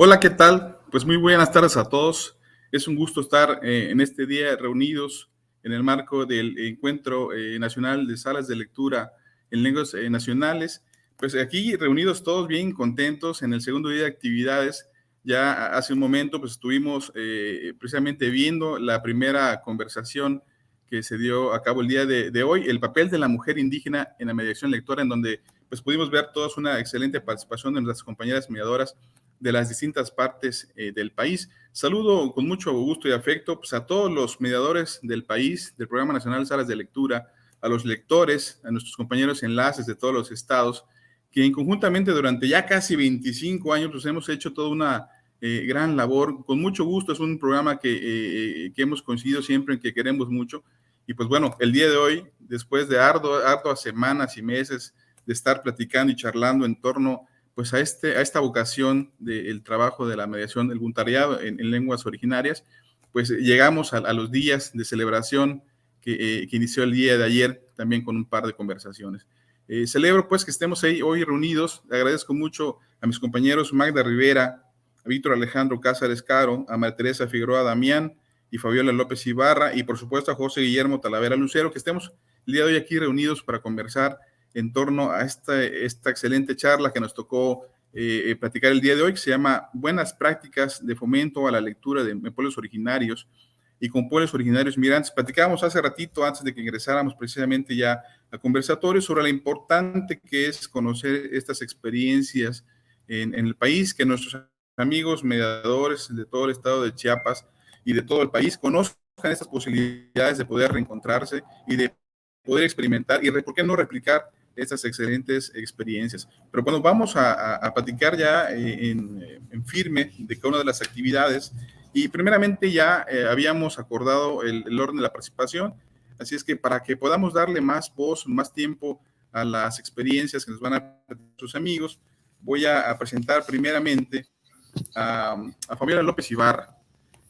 Hola, ¿qué tal? Pues muy buenas tardes a todos. Es un gusto estar en este día reunidos en el marco del Encuentro Nacional de Salas de Lectura en Lenguas Nacionales. Pues aquí reunidos todos bien contentos en el segundo día de actividades. Ya hace un momento pues estuvimos precisamente viendo la primera conversación que se dio a cabo el día de hoy, el papel de la mujer indígena en la mediación lectora, en donde pues pudimos ver todos una excelente participación de nuestras compañeras mediadoras de las distintas partes del país. Saludo con mucho gusto y afecto pues, a todos los mediadores del país, del Programa Nacional de Salas de Lectura, a los lectores, a nuestros compañeros enlaces de todos los estados, que conjuntamente durante ya casi 25 años pues, hemos hecho toda una gran labor. Con mucho gusto, es un programa que hemos coincidido siempre en que queremos mucho. Y pues bueno, el día de hoy, después de arduas semanas y meses de estar platicando y charlando en torno pues a esta vocación del trabajo de la mediación, el voluntariado en lenguas originarias, pues llegamos a los días de celebración que inició el día de ayer, también con un par de conversaciones. Celebro pues que estemos ahí hoy reunidos. Agradezco mucho a mis compañeros Magda Rivera, a Víctor Alejandro Cázares Caro, a María Teresa Figueroa Damián y Fabiola López Ibarra, y por supuesto a José Guillermo Talavera Lucero, que estemos el día de hoy aquí reunidos para conversar en torno a esta excelente charla que nos tocó platicar el día de hoy, que se llama Buenas prácticas de fomento a la lectura de pueblos originarios y con pueblos originarios migrantes. Platicábamos hace ratito, antes de que ingresáramos precisamente ya al conversatorio, sobre lo importante que es conocer estas experiencias en el país, que nuestros amigos mediadores de todo el estado de Chiapas y de todo el país conozcan estas posibilidades de poder reencontrarse y de poder experimentar y, ¿por qué no replicar estas excelentes experiencias? Pero bueno, vamos a platicar ya en firme de cada una de las actividades, y primeramente ya habíamos acordado el orden de la participación, así es que para que podamos darle más voz, más tiempo a las experiencias que nos van a presentar sus amigos, voy a presentar primeramente a Fabiola López Ibarra,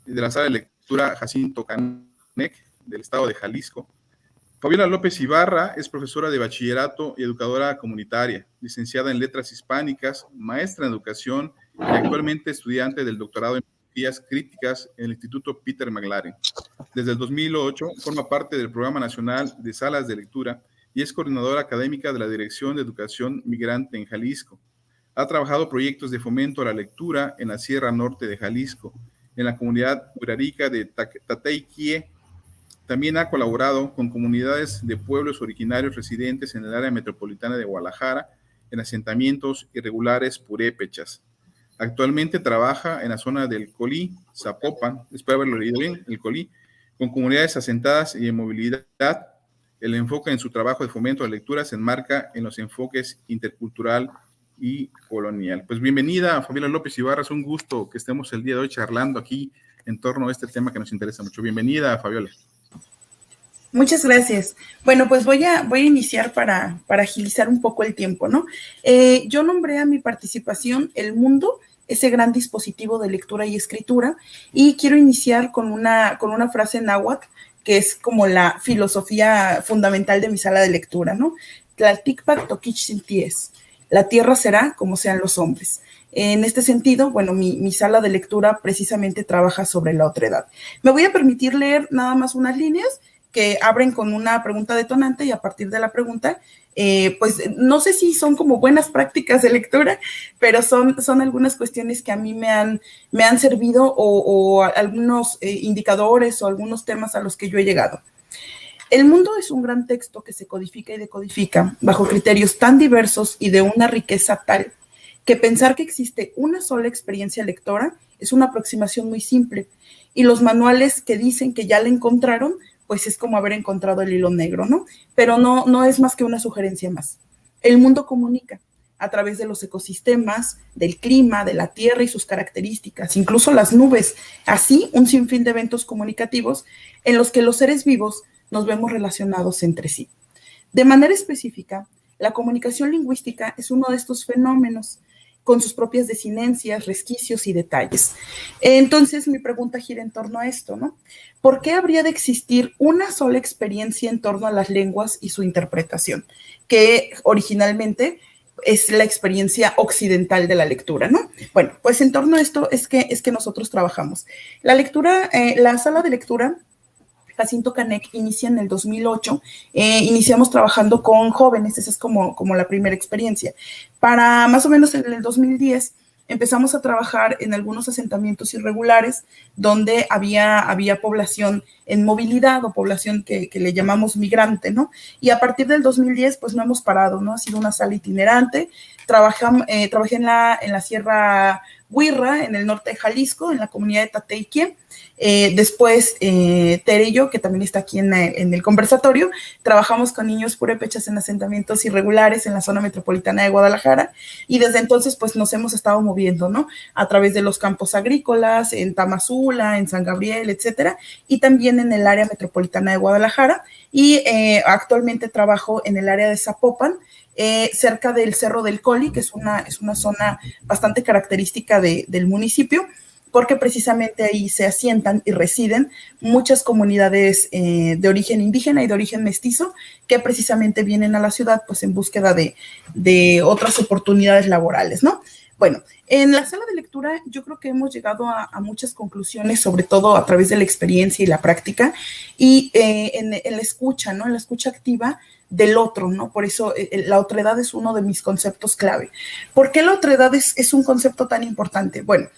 de la sala de lectura Jacinto Canec, del estado de Jalisco. Fabiola López Ibarra es profesora de bachillerato y educadora comunitaria, licenciada en Letras Hispánicas, maestra en educación y actualmente estudiante del doctorado en filosofías críticas en el Instituto Peter McLaren. Desde el 2008 forma parte del Programa Nacional de Salas de Lectura y es coordinadora académica de la Dirección de Educación Migrante en Jalisco. Ha trabajado proyectos de fomento a la lectura en la Sierra Norte de Jalisco, en la comunidad urarica de Tateiquie, También ha colaborado con comunidades de pueblos originarios residentes en el área metropolitana de Guadalajara, en asentamientos irregulares purépechas. Actualmente trabaja en la zona del Colí, Zapopan, espero haberlo leído bien, el Colí, con comunidades asentadas y en movilidad. El enfoque en su trabajo de fomento de lectura se enmarca en los enfoques intercultural y colonial. Pues bienvenida, Fabiola López Ibarra, es un gusto que estemos el día de hoy charlando aquí en torno a este tema que nos interesa mucho. Bienvenida, Fabiola. Muchas gracias. Bueno, pues voy a iniciar para agilizar un poco el tiempo, ¿no? Yo nombré a mi participación El Mundo, ese gran dispositivo de lectura y escritura, y quiero iniciar con una frase náhuatl, que es como la filosofía fundamental de mi sala de lectura, ¿no? Tlaltikpak tokich sinties. La tierra será como sean los hombres. En este sentido, bueno, mi sala de lectura precisamente trabaja sobre la otredad. Me voy a permitir leer nada más unas líneas que abren con una pregunta detonante y a partir de la pregunta, pues no sé si son como buenas prácticas de lectura, pero son algunas cuestiones que a mí me han servido o algunos indicadores o algunos temas a los que yo he llegado. El mundo es un gran texto que se codifica y decodifica bajo criterios tan diversos y de una riqueza tal que pensar que existe una sola experiencia lectora es una aproximación muy simple. Y los manuales que dicen que ya la encontraron, pues es como haber encontrado el hilo negro, ¿no? Pero no es más que una sugerencia más. El mundo comunica a través de los ecosistemas, del clima, de la tierra y sus características, incluso las nubes, así un sinfín de eventos comunicativos en los que los seres vivos nos vemos relacionados entre sí. De manera específica, la comunicación lingüística es uno de estos fenómenos con sus propias desinencias, resquicios y detalles. Entonces, mi pregunta gira en torno a esto, ¿no? ¿Por qué habría de existir una sola experiencia en torno a las lenguas y su interpretación? Que originalmente es la experiencia occidental de la lectura, ¿no? Bueno, pues en torno a esto es que nosotros trabajamos. La lectura, la sala de lectura Jacinto Canek inicia en el 2008, iniciamos trabajando con jóvenes, esa es como la primera experiencia. Para más o menos en el 2010 empezamos a trabajar en algunos asentamientos irregulares donde había población en movilidad o población que le llamamos migrante, ¿no? Y a partir del 2010 pues no hemos parado, ¿no? Ha sido una sala itinerante. Trabajé en la Sierra Huirra, en el norte de Jalisco, en la comunidad de Tateiquie. Después, Tere y yo, que también está aquí en el conversatorio, trabajamos con niños purépechas en asentamientos irregulares en la zona metropolitana de Guadalajara y desde entonces pues nos hemos estado moviendo, ¿no? A través de los campos agrícolas, en Tamazula, en San Gabriel, etcétera, y también en el área metropolitana de Guadalajara y actualmente trabajo en el área de Zapopan, cerca del Cerro del Coli, que es una zona bastante característica del municipio, porque precisamente ahí se asientan y residen muchas comunidades de origen indígena y de origen mestizo que precisamente vienen a la ciudad pues en búsqueda de otras oportunidades laborales, ¿no? Bueno, en la sala de lectura yo creo que hemos llegado a muchas conclusiones, sobre todo a través de la experiencia y la práctica y en la escucha, ¿no? En la escucha activa del otro, ¿no? Por eso la otredad es uno de mis conceptos clave. ¿Por qué la otredad es un concepto tan importante? Bueno,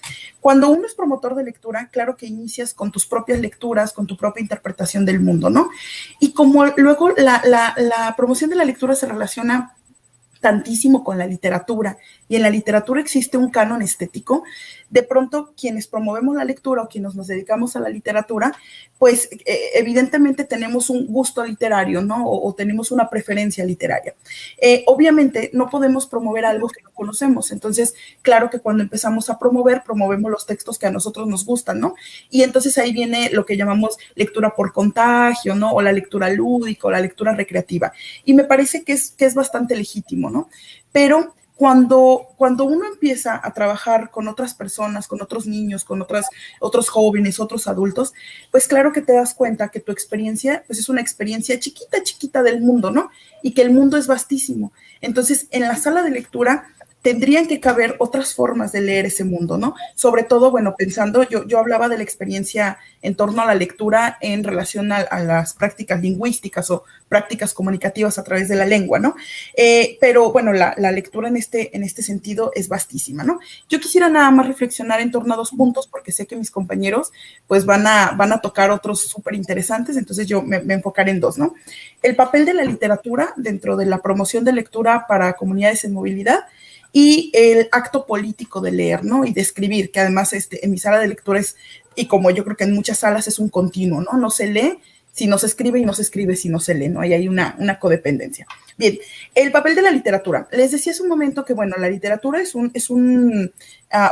cuando uno es promotor de lectura, claro que inicias con tus propias lecturas, con tu propia interpretación del mundo, ¿no? Y como luego la promoción de la lectura se relaciona tantísimo con la literatura y en la literatura existe un canon estético, de pronto quienes promovemos la lectura o quienes nos dedicamos a la literatura, pues evidentemente tenemos un gusto literario, ¿no? O tenemos una preferencia literaria. Obviamente no podemos promover algo que no conocemos, entonces claro que cuando empezamos a promovemos los textos que a nosotros nos gustan, ¿no? Y entonces ahí viene lo que llamamos lectura por contagio, ¿no? O la lectura lúdica o la lectura recreativa. Y me parece que es bastante legítimo, ¿no? Pero cuando uno empieza a trabajar con otras personas, con otros niños, con otros jóvenes, otros adultos, pues claro que te das cuenta que tu experiencia pues es una experiencia chiquita del mundo, ¿no? Y que el mundo es vastísimo. Entonces, en la sala de lectura, tendrían que caber otras formas de leer ese mundo, ¿no? Sobre todo, bueno, pensando, yo hablaba de la experiencia en torno a la lectura en relación a las prácticas lingüísticas o prácticas comunicativas a través de la lengua, ¿no? Pero bueno, la lectura en este sentido es vastísima, ¿no? Yo quisiera nada más reflexionar en torno a 2 puntos, porque sé que mis compañeros pues van a tocar otros súper interesantes, entonces yo me enfocaré en 2, ¿no? El papel de la literatura dentro de la promoción de lectura para comunidades en movilidad y el acto político de leer, ¿no? Y de escribir, que además en mi sala de lectura es, y como yo creo que en muchas salas es un continuo, ¿no? No se lee si no se escribe y no se escribe si no se lee, ¿no? Ahí hay una codependencia. Bien, el papel de la literatura. Les decía hace un momento que, bueno, la literatura es un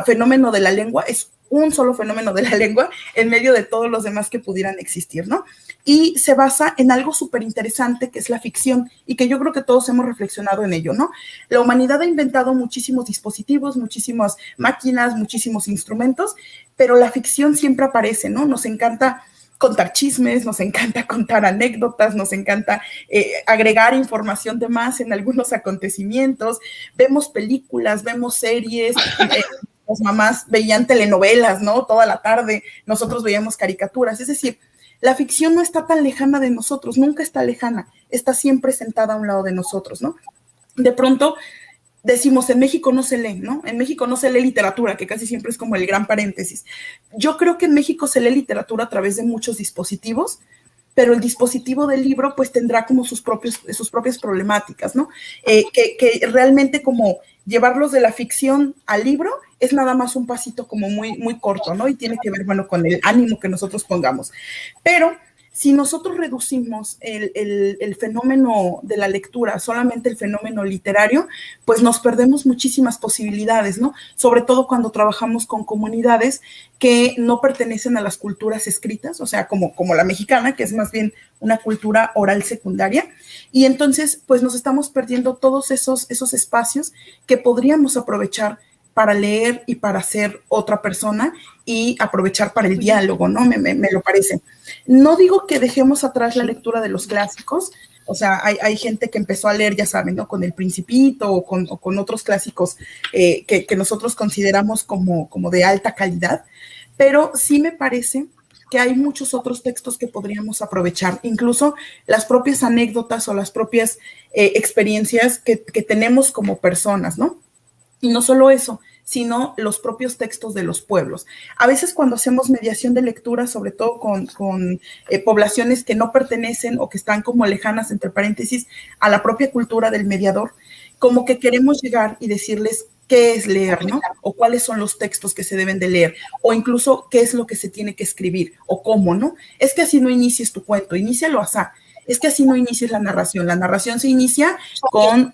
fenómeno de la lengua, es un solo fenómeno de la lengua en medio de todos los demás que pudieran existir, ¿no? Y se basa en algo súper interesante que es la ficción y que yo creo que todos hemos reflexionado en ello, ¿no? La humanidad ha inventado muchísimos dispositivos, muchísimas máquinas, muchísimos instrumentos, pero la ficción siempre aparece, ¿no? Nos encanta contar chismes, nos encanta contar anécdotas, nos encanta agregar información de más en algunos acontecimientos, vemos películas, vemos series, las mamás veían telenovelas, ¿no? Toda la tarde, nosotros veíamos caricaturas, es decir, la ficción no está tan lejana de nosotros, nunca está lejana, está siempre sentada a un lado de nosotros, ¿no? De pronto decimos, en México no se lee, ¿no? En México no se lee literatura, que casi siempre es como el gran paréntesis. Yo creo que en México se lee literatura a través de muchos dispositivos, pero el dispositivo del libro pues tendrá como sus propias problemáticas, ¿no? Que realmente como llevarlos de la ficción al libro es nada más un pasito como muy, muy corto, ¿no? Y tiene que ver, bueno, con el ánimo que nosotros pongamos. Pero si nosotros reducimos el fenómeno de la lectura, solamente el fenómeno literario, pues nos perdemos muchísimas posibilidades, ¿no? Sobre todo cuando trabajamos con comunidades que no pertenecen a las culturas escritas, o sea, como la mexicana, que es más bien una cultura oral secundaria. Y entonces, pues nos estamos perdiendo todos esos espacios que podríamos aprovechar para leer y para ser otra persona y aprovechar para el diálogo, ¿no? Me lo parece. No digo que dejemos atrás la lectura de los clásicos, o sea, hay gente que empezó a leer, ya saben, ¿no? Con El Principito o con otros clásicos que nosotros consideramos como de alta calidad, pero sí me parece que hay muchos otros textos que podríamos aprovechar, incluso las propias anécdotas o las propias experiencias que tenemos como personas, ¿no? Y no solo eso, sino los propios textos de los pueblos. A veces cuando hacemos mediación de lectura, sobre todo con poblaciones que no pertenecen o que están como lejanas, entre paréntesis, a la propia cultura del mediador, como que queremos llegar y decirles qué es leer, ¿no? O cuáles son los textos que se deben de leer, o incluso qué es lo que se tiene que escribir, o cómo, ¿no? Es que así no inicies tu cuento, inícialo así. Es que así no inicies la narración se inicia con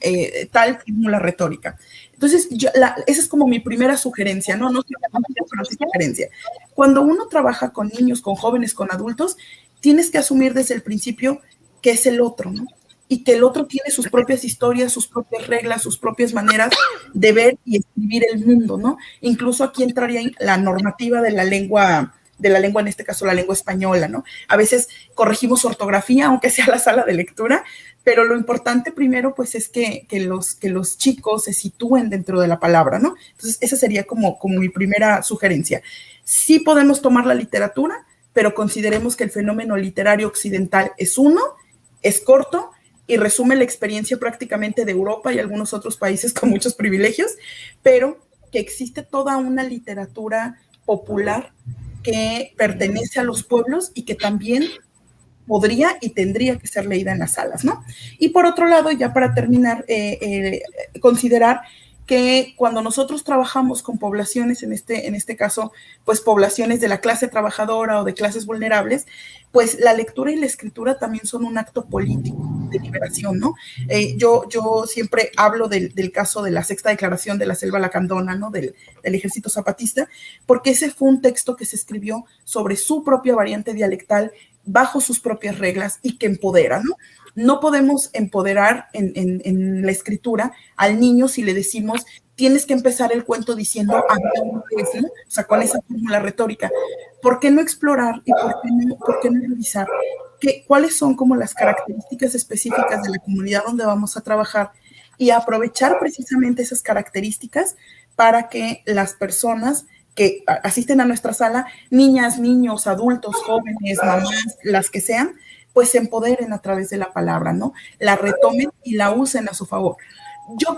tal fórmula retórica. Entonces, esa es como mi primera sugerencia, ¿no? No pero sí sugerencia. Cuando uno trabaja con niños, con jóvenes, con adultos, tienes que asumir desde el principio que es el otro, ¿no? Y que el otro tiene sus propias historias, sus propias reglas, sus propias maneras de ver y escribir el mundo, ¿no? Incluso aquí entraría la normativa de la lengua, en este caso la lengua española, ¿no? A veces corregimos ortografía, aunque sea la sala de lectura, pero lo importante primero, pues, es que los chicos se sitúen dentro de la palabra, ¿no? Entonces, esa sería como mi primera sugerencia. Sí podemos tomar la literatura, pero consideremos que el fenómeno literario occidental es uno, es corto y resume la experiencia prácticamente de Europa y algunos otros países con muchos privilegios, pero que existe toda una literatura popular que pertenece a los pueblos y que también podría y tendría que ser leída en las salas, ¿no? Y por otro lado, ya para terminar, considerar que cuando nosotros trabajamos con poblaciones, en este caso, pues poblaciones de la clase trabajadora o de clases vulnerables, pues la lectura y la escritura también son un acto político de liberación, ¿no? Yo siempre hablo del caso de la sexta declaración de la Selva Lacandona, ¿no? Del Ejército Zapatista, porque ese fue un texto que se escribió sobre su propia variante dialectal, bajo sus propias reglas y que empodera, ¿no? No podemos empoderar en la escritura al niño si le decimos, tienes que empezar el cuento diciendo, ¿no? O sea, con esa fórmula retórica. ¿Por qué no explorar y por qué no revisar cuáles son como las características específicas de la comunidad donde vamos a trabajar y aprovechar precisamente esas características para que las personas que asisten a nuestra sala, niñas, niños, adultos, jóvenes, mamás, las que sean, pues se empoderen a través de la palabra, ¿no? La retomen y la usen a su favor.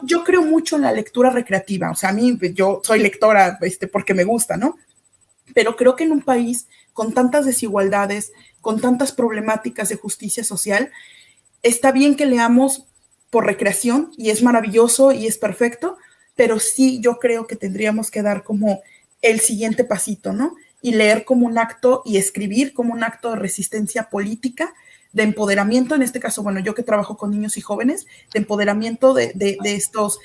Yo creo mucho en la lectura recreativa, o sea, a mí, yo soy lectora porque me gusta, ¿no? Pero creo que en un país con tantas desigualdades, con tantas problemáticas de justicia social, está bien que leamos por recreación y es maravilloso y es perfecto, pero sí yo creo que tendríamos que dar como el siguiente pasito, ¿no? Y leer como un acto y escribir como un acto de resistencia política, de empoderamiento, en este caso, bueno, yo que trabajo con niños y jóvenes, de empoderamiento de estos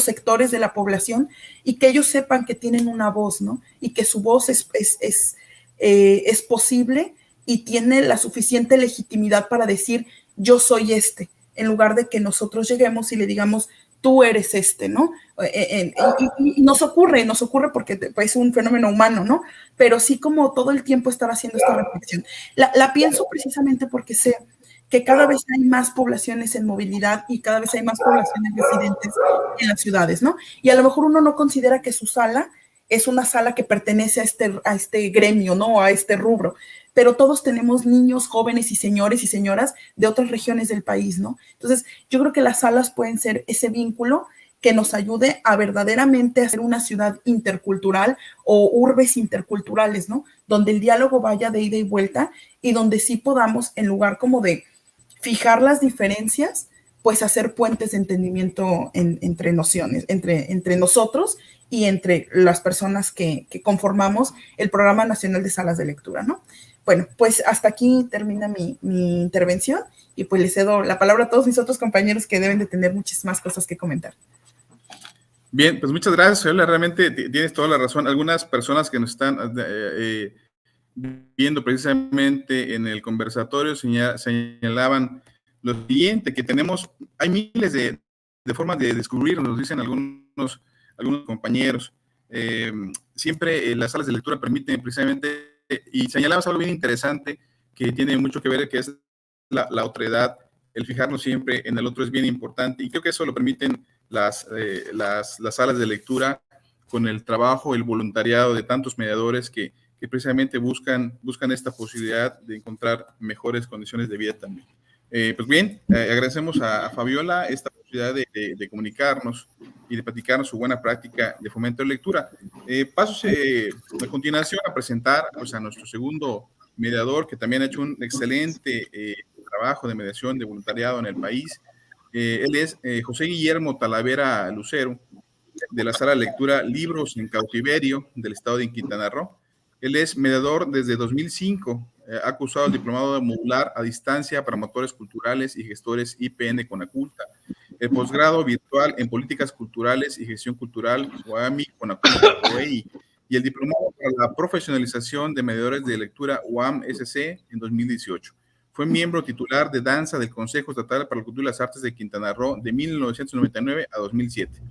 sectores de la población y que ellos sepan que tienen una voz, ¿no? Y que su voz es posible y tiene la suficiente legitimidad para decir yo soy en lugar de que nosotros lleguemos y le digamos tú eres ¿no? Y nos ocurre porque es un fenómeno humano, ¿no? Pero sí como todo el tiempo estar haciendo esta reflexión. La pienso precisamente porque sé que cada vez hay más poblaciones en movilidad y cada vez hay más poblaciones residentes en las ciudades, ¿no? Y a lo mejor uno no considera que su sala es una sala que pertenece a este gremio, ¿no? A este rubro, pero todos tenemos niños, jóvenes y señores y señoras de otras regiones del país, ¿no? Entonces, yo creo que las salas pueden ser ese vínculo que nos ayude a verdaderamente hacer una ciudad intercultural o urbes interculturales, ¿no? Donde el diálogo vaya de ida y vuelta y donde sí podamos, en lugar como de fijar las diferencias, pues hacer puentes de entendimiento entre nociones, entre nosotros y entre las personas que conformamos el Programa Nacional de Salas de Lectura, ¿no? Bueno, pues hasta aquí termina mi intervención y pues les cedo la palabra a todos mis otros compañeros que deben de tener muchísimas cosas que comentar. Bien, pues muchas gracias, Fabiola. Realmente tienes toda la razón. Algunas personas que nos están viendo precisamente en el conversatorio señalaban lo siguiente, que hay miles de formas de descubrir, nos dicen algunos compañeros. Siempre las salas de lectura permiten precisamente, y señalabas algo bien interesante que tiene mucho que ver, que es la otredad, el fijarnos siempre en el otro es bien importante, y creo que eso lo permiten las salas de lectura con el trabajo, el voluntariado de tantos mediadores que precisamente buscan esta posibilidad de encontrar mejores condiciones de vida también. Pues bien, agradecemos a Fabiola esta posibilidad de comunicarnos y de platicarnos su buena práctica de fomento de lectura. Paso a continuación a presentar pues, a nuestro segundo mediador, que también ha hecho un excelente trabajo de mediación de voluntariado en el país. Él es José Guillermo Talavera Lucero, de la sala de lectura Libros en Cautiverio del estado de Quintana Roo. Él es mediador desde 2005, ha cursado el diplomado de modular a distancia para motores culturales y gestores IPN Conaculta, el posgrado virtual en políticas culturales y gestión cultural UAMI Conaculta OEI, y el diplomado para la profesionalización de mediadores de lectura UAM-SC en 2018. Fue miembro titular de danza del Consejo Estatal para la Cultura y las Artes de Quintana Roo de 1999 a 2007.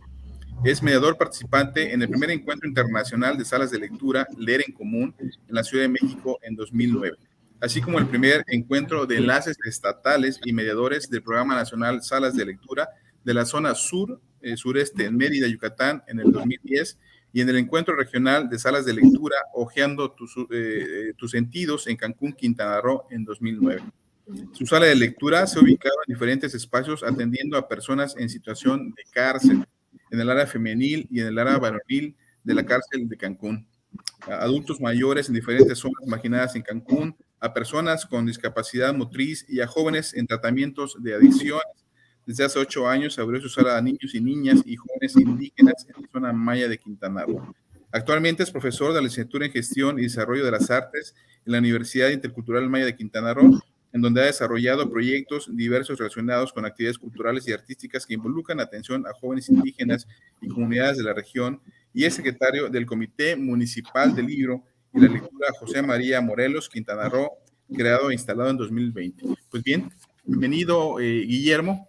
Es mediador participante en el primer encuentro internacional de salas de lectura Leer en Común en la Ciudad de México en 2009, así como el primer encuentro de enlaces estatales y mediadores del Programa Nacional Salas de Lectura de la zona sureste en Mérida, Yucatán en el 2010, y en el encuentro regional de salas de lectura Hojeando tus sentidos en Cancún, Quintana Roo en 2009. Su sala de lectura se ha ubicado en diferentes espacios atendiendo a personas en situación de cárcel, en el área femenil y en el área varonil de la cárcel de Cancún, a adultos mayores en diferentes zonas marginadas en Cancún, a personas con discapacidad motriz y a jóvenes en tratamientos de adicciones. Desde hace 8 años abrió su sala a niños y niñas y jóvenes indígenas en la zona maya de Quintana Roo. Actualmente es profesor de la licenciatura en Gestión y Desarrollo de las Artes en la Universidad Intercultural Maya de Quintana Roo, en donde ha desarrollado proyectos diversos relacionados con actividades culturales y artísticas que involucran atención a jóvenes indígenas y comunidades de la región, y es secretario del Comité Municipal del Libro y la Lectura José María Morelos, Quintana Roo, creado e instalado en 2020. Pues bien, bienvenido, Guillermo.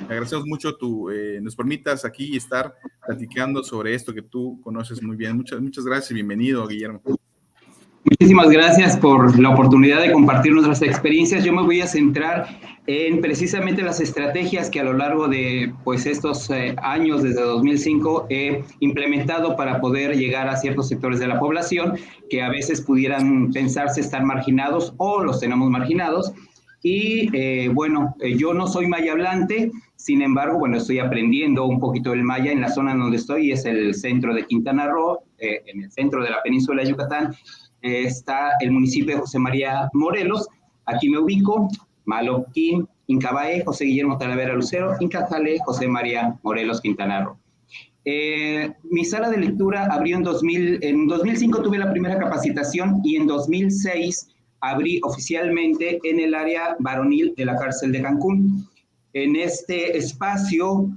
Agradecemos mucho nos permitas aquí estar platicando sobre esto que tú conoces muy bien. Muchas gracias y bienvenido, Guillermo. Muchísimas gracias por la oportunidad de compartir nuestras experiencias. Yo me voy a centrar en precisamente las estrategias que a lo largo de pues, estos años, desde 2005, he implementado para poder llegar a ciertos sectores de la población que a veces pudieran pensarse estar marginados o los tenemos marginados. Y yo no soy maya hablante, sin embargo, bueno, estoy aprendiendo un poquito el maya en la zona donde estoy, es el centro de Quintana Roo, en el centro de la península de Yucatán. Está el municipio de José María Morelos. Aquí me ubico: Maloquín, Incabaé, José Guillermo Talavera Lucero, Incajale, José María Morelos, Quintana Roo. Mi sala de lectura abrió en 2005 tuve la primera capacitación y en 2006 abrí oficialmente en el área varonil de la cárcel de Cancún. En este espacio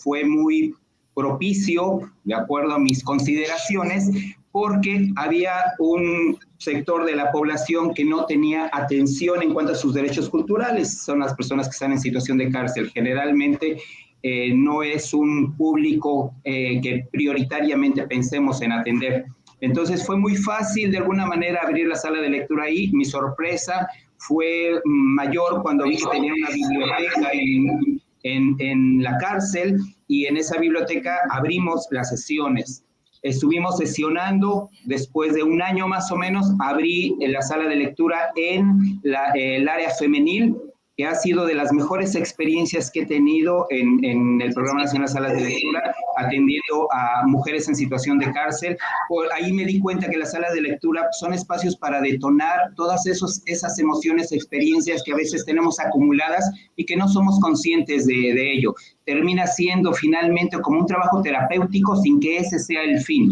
fue muy propicio, de acuerdo a mis consideraciones, porque había un sector de la población que no tenía atención en cuanto a sus derechos culturales. Son las personas que están en situación de cárcel. Generalmente no es un público que prioritariamente pensemos en atender. Entonces fue muy fácil de alguna manera abrir la sala de lectura ahí. Mi sorpresa fue mayor cuando vi que tenía una biblioteca en la cárcel, y en esa biblioteca abrimos las sesiones. Estuvimos sesionando, después de un año más o menos, abrí la sala de lectura en el área femenil, que ha sido de las mejores experiencias que he tenido en el Programa Nacional de Salas de Lectura, atendiendo a mujeres en situación de cárcel. Por ahí me di cuenta que las salas de lectura son espacios para detonar todas esas emociones, experiencias que a veces tenemos acumuladas y que no somos conscientes de ello. Termina siendo finalmente como un trabajo terapéutico sin que ese sea el fin.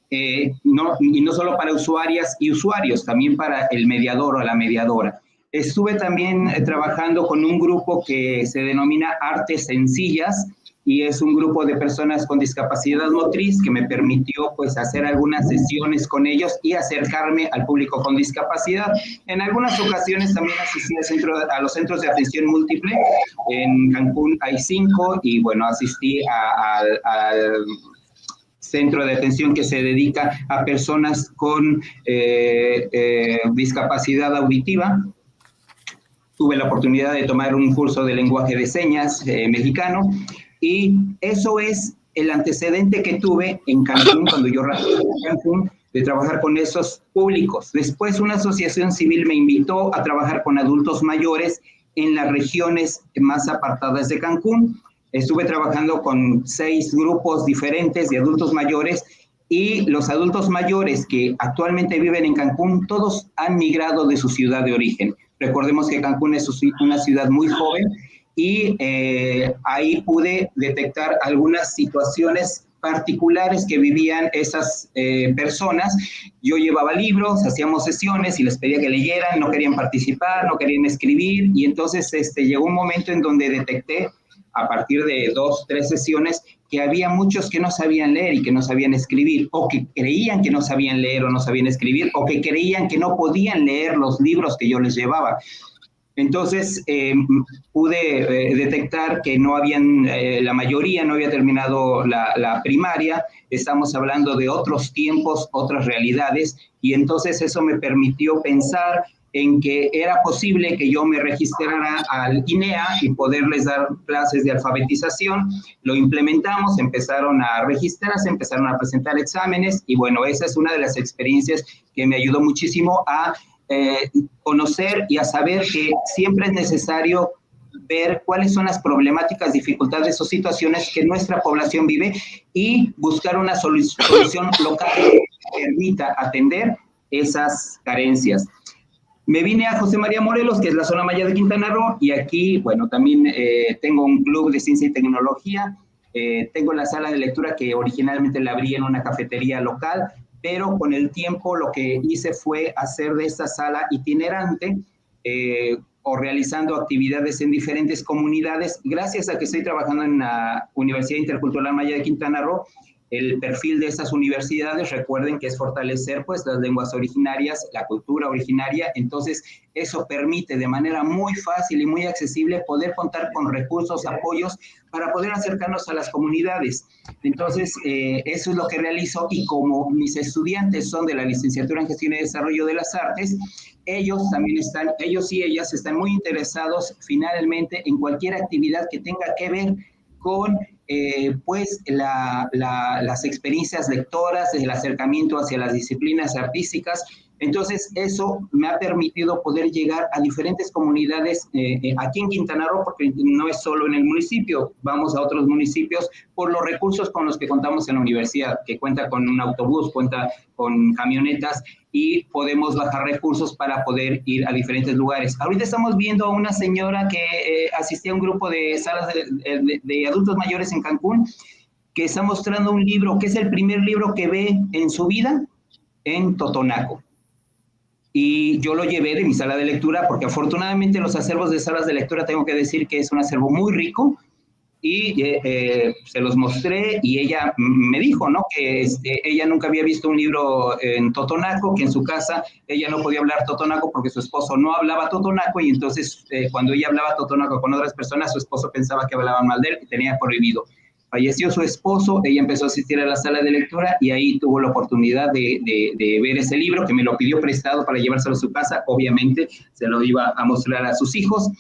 Y no solo para usuarias y usuarios, también para el mediador o la mediadora. Estuve también trabajando con un grupo que se denomina Artes Sencillas, y es un grupo de personas con discapacidad motriz que me permitió pues hacer algunas sesiones con ellos y acercarme al público con discapacidad. En algunas ocasiones también asistí a los centros de atención múltiple. En Cancún hay 5, y bueno, asistí al centro de atención que se dedica a personas con discapacidad auditiva. Tuve la oportunidad de tomar un curso de lenguaje de señas mexicano, y eso es el antecedente que tuve en Cancún, cuando yo radicé en Cancún, de trabajar con esos públicos. Después una asociación civil me invitó a trabajar con adultos mayores en las regiones más apartadas de Cancún. Estuve trabajando con 6 grupos diferentes de adultos mayores, y los adultos mayores que actualmente viven en Cancún, todos han migrado de su ciudad de origen. Recordemos que Cancún es una ciudad muy joven, y ahí pude detectar algunas situaciones particulares que vivían esas personas. Yo llevaba libros, hacíamos sesiones y les pedía que leyeran, no querían participar, no querían escribir, y entonces llegó un momento en donde detecté, a partir de 2, 3 sesiones, que había muchos que no sabían leer y que no sabían escribir, o que creían que no sabían leer o no sabían escribir, o que creían que no podían leer los libros que yo les llevaba. Entonces pude detectar que no habían, la mayoría no había terminado la primaria. Estamos hablando de otros tiempos, otras realidades, y entonces eso me permitió pensar en que era posible que yo me registrara al INEA y poderles dar clases de alfabetización. Lo implementamos, empezaron a registrarse, empezaron a presentar exámenes, y bueno, esa es una de las experiencias que me ayudó muchísimo a conocer y a saber que siempre es necesario ver cuáles son las problemáticas, dificultades o situaciones que nuestra población vive, y buscar una solución local que permita atender esas carencias. Me vine a José María Morelos, que es la zona maya de Quintana Roo, y aquí, bueno, también tengo un club de ciencia y tecnología. Tengo la sala de lectura que originalmente la abrí en una cafetería local, pero con el tiempo lo que hice fue hacer de esta sala itinerante, o realizando actividades en diferentes comunidades. Gracias a que estoy trabajando en la Universidad Intercultural Maya de Quintana Roo, el perfil de estas universidades. Recuerden que es fortalecer pues las lenguas originarias, la cultura originaria. Entonces eso permite de manera muy fácil y muy accesible poder contar con recursos, apoyos para poder acercarnos a las comunidades. Entonces eso es lo que realizo, y como mis estudiantes son de la licenciatura en Gestión y Desarrollo de las Artes, ellos y ellas están muy interesados finalmente en cualquier actividad que tenga que ver con pues las experiencias lectoras, el acercamiento hacia las disciplinas artísticas. Entonces eso me ha permitido poder llegar a diferentes comunidades aquí en Quintana Roo, porque no es solo en el municipio, vamos a otros municipios por los recursos con los que contamos en la universidad, que cuenta con un autobús, cuenta con camionetas, y podemos bajar recursos para poder ir a diferentes lugares. Ahorita estamos viendo a una señora que asistía a un grupo de salas de adultos mayores en Cancún, que está mostrando un libro, que es el primer libro que ve en su vida en Totonaco. Y yo lo llevé de mi sala de lectura, porque afortunadamente los acervos de salas de lectura, tengo que decir que es un acervo muy rico, y se los mostré, y ella me dijo, ¿no?, que ella nunca había visto un libro en Totonaco, que en su casa ella no podía hablar Totonaco porque su esposo no hablaba Totonaco, y entonces cuando ella hablaba Totonaco con otras personas, su esposo pensaba que hablaban mal de él, que tenía prohibido. Falleció su esposo, ella empezó a asistir a la sala de lectura, y ahí tuvo la oportunidad de ver ese libro, que me lo pidió prestado para llevárselo a su casa. Obviamente se lo iba a mostrar a sus hijos.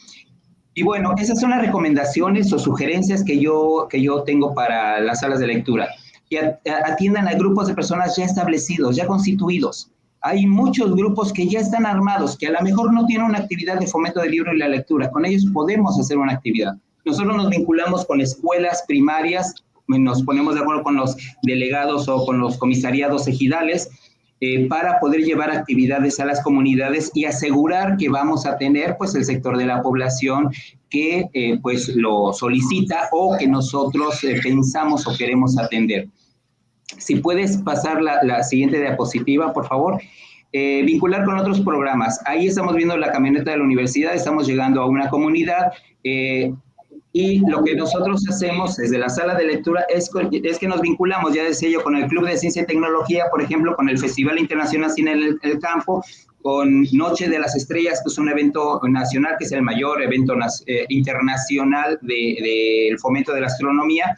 Y bueno, esas son las recomendaciones o sugerencias que yo tengo para las salas de lectura. Que atiendan a grupos de personas ya establecidos, ya constituidos. Hay muchos grupos que ya están armados, que a lo mejor no tienen una actividad de fomento del libro y la lectura. Con ellos podemos hacer una actividad. Nosotros nos vinculamos con escuelas primarias, nos ponemos de acuerdo con los delegados o con los comisariados ejidales para poder llevar actividades a las comunidades y asegurar que vamos a tener pues el sector de la población que pues lo solicita o que nosotros pensamos o queremos atender. Si puedes pasar la siguiente diapositiva, por favor. Vincular con otros programas. Ahí estamos viendo la camioneta de la universidad, estamos llegando a una comunidad, y lo que nosotros hacemos desde la sala de lectura es que nos vinculamos, ya decía yo, con el Club de Ciencia y Tecnología, por ejemplo, con el Festival Internacional Cine en el Campo, con Noche de las Estrellas, que es un evento nacional, que es el mayor evento internacional del fomento de la astronomía,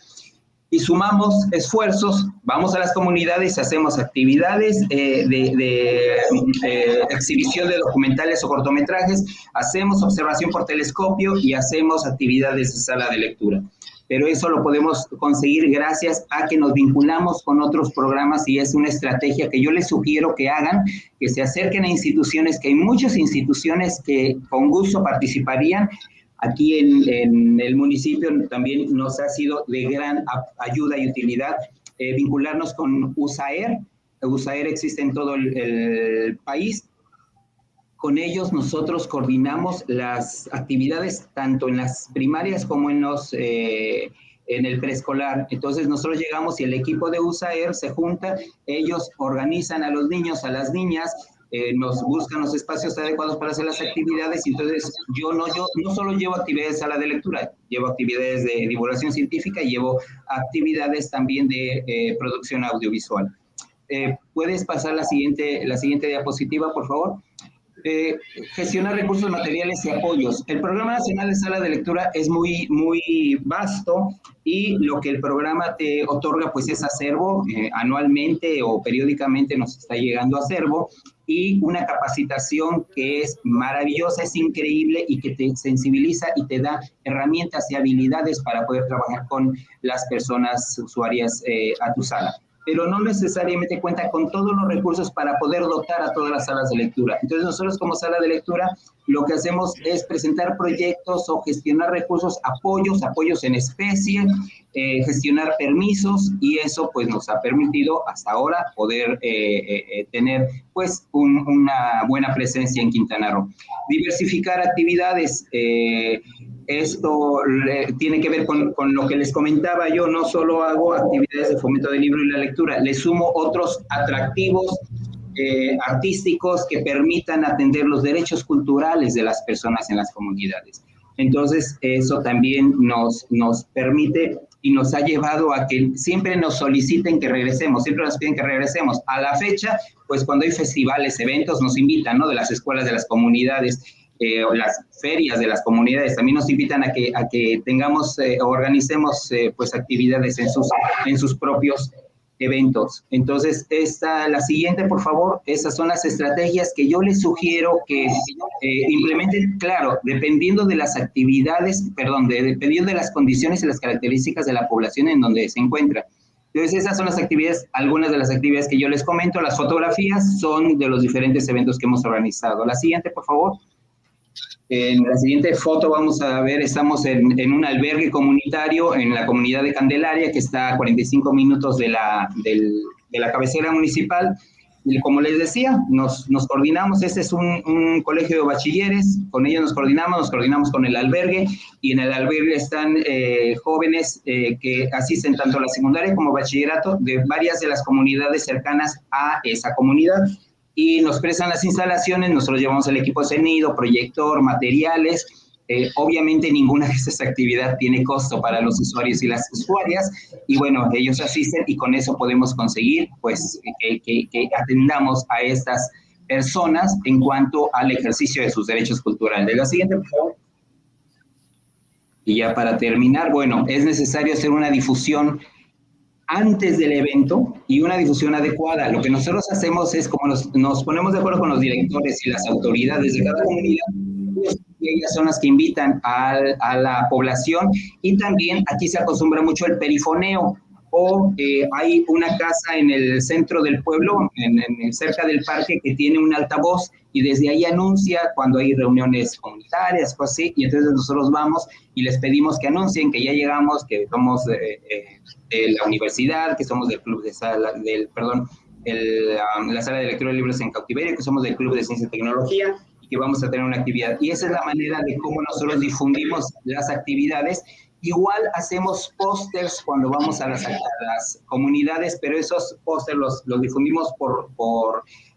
y sumamos esfuerzos, vamos a las comunidades, hacemos actividades de exhibición de documentales o cortometrajes, hacemos observación por telescopio y hacemos actividades de sala de lectura. Pero eso lo podemos conseguir gracias a que nos vinculamos con otros programas, y es una estrategia que yo les sugiero que hagan, que se acerquen a instituciones, que hay muchas instituciones que con gusto participarían. Aquí en el municipio también nos ha sido de gran ayuda y utilidad vincularnos con USAER. USAER existe en todo el país. Con ellos nosotros coordinamos las actividades tanto en las primarias como en el preescolar. Entonces nosotros llegamos y el equipo de USAER se junta, ellos organizan a los niños, a las niñas, nos buscan los espacios adecuados para hacer las actividades, y entonces yo no solo llevo actividades de sala de lectura, llevo actividades de divulgación científica y llevo actividades también de producción audiovisual. ¿Puedes pasar la siguiente diapositiva, por favor? Gestionar recursos materiales y apoyos. El Programa Nacional de Sala de Lectura es muy, muy vasto, y lo que el programa te otorga pues es acervo, anualmente o periódicamente nos está llegando acervo, y una capacitación que es maravillosa, es increíble, y que te sensibiliza y te da herramientas y habilidades para poder trabajar con las personas usuarias a tu sala. Pero no necesariamente cuenta con todos los recursos para poder dotar a todas las salas de lectura. Entonces nosotros como sala de lectura lo que hacemos es presentar proyectos o gestionar recursos, apoyos en especie, gestionar permisos, y eso pues nos ha permitido hasta ahora poder tener pues una buena presencia en Quintana Roo. Diversificar actividades. Esto tiene que ver con lo que les comentaba yo. No solo hago actividades de fomento del libro y la lectura, le sumo otros atractivos artísticos que permitan atender los derechos culturales de las personas en las comunidades. Entonces, eso también nos permite y nos ha llevado a que siempre nos soliciten que regresemos, siempre nos piden que regresemos. A la fecha, pues cuando hay festivales, eventos, nos invitan, ¿no? De las escuelas, de las comunidades, o las ferias de las comunidades, también nos invitan a que tengamos, organicemos pues actividades en sus propios eventos. Entonces, la siguiente, por favor, esas son las estrategias que yo les sugiero que implementen, claro, dependiendo de las actividades, dependiendo de las condiciones y las características de la población en donde se encuentra. Entonces, esas son las actividades, algunas de las actividades que yo les comento. Las fotografías son de los diferentes eventos que hemos organizado. La siguiente, por favor. En la siguiente foto vamos a ver, estamos en un albergue comunitario en la comunidad de Candelaria, que está a 45 minutos de la cabecera municipal. Y como les decía, nos coordinamos. Este es un colegio de bachilleres, con ellos nos coordinamos con el albergue, y en el albergue están jóvenes que asisten tanto a la secundaria como bachillerato de varias de las comunidades cercanas a esa comunidad, y nos prestan las instalaciones. Nosotros llevamos el equipo de sonido, proyector, materiales. Obviamente ninguna de estas actividades tiene costo para los usuarios y las usuarias, y bueno, ellos asisten y con eso podemos conseguir pues que atendamos a estas personas en cuanto al ejercicio de sus derechos culturales. La siguiente, por favor. Y ya para terminar, bueno, es necesario hacer una difusión antes del evento y una difusión adecuada. Lo que nosotros hacemos es, como nos ponemos de acuerdo con los directores y las autoridades de cada comunidad, y ellas son las que invitan a la población, y también aquí se acostumbra mucho el perifoneo, o hay una casa en el centro del pueblo, cerca del parque, que tiene un altavoz, y desde ahí anuncia cuando hay reuniones comunitarias, cosas así, y entonces nosotros vamos y les pedimos que anuncien que ya llegamos, que somos de la universidad, que somos del club de la sala de lectura de libros en cautiverio, que somos del club de ciencia y tecnología, y que vamos a tener una actividad. Y esa es la manera de cómo nosotros difundimos las actividades. Igual hacemos pósters cuando vamos a las comunidades, pero esos pósters los difundimos por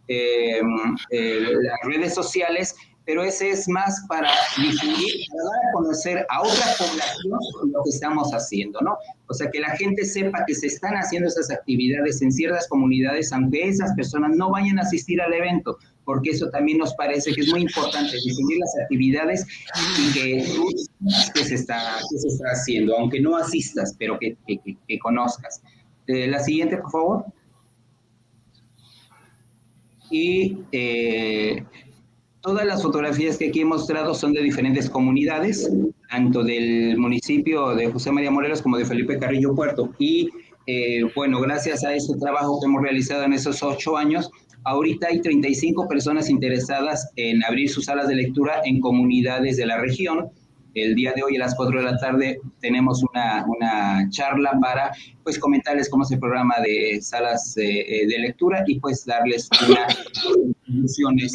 las redes sociales, pero ese es más para difundir, para dar a conocer a otra población lo que estamos haciendo, ¿no? O sea, que la gente sepa que se están haciendo esas actividades en ciertas comunidades, aunque esas personas no vayan a asistir al evento, porque eso también nos parece que es muy importante, difundir las actividades y que tú sepas qué se está haciendo, aunque no asistas, pero que conozcas. La siguiente, por favor. Y todas las fotografías que aquí he mostrado son de diferentes comunidades, tanto del municipio de José María Morelos como de Felipe Carrillo Puerto. Y bueno, gracias a ese trabajo que hemos realizado en esos 8 años, ahorita hay 35 personas interesadas en abrir sus salas de lectura en comunidades de la región. El día de hoy a las 4 de la tarde tenemos una charla para pues comentarles cómo es el programa de salas de lectura y pues darles unas conclusiones.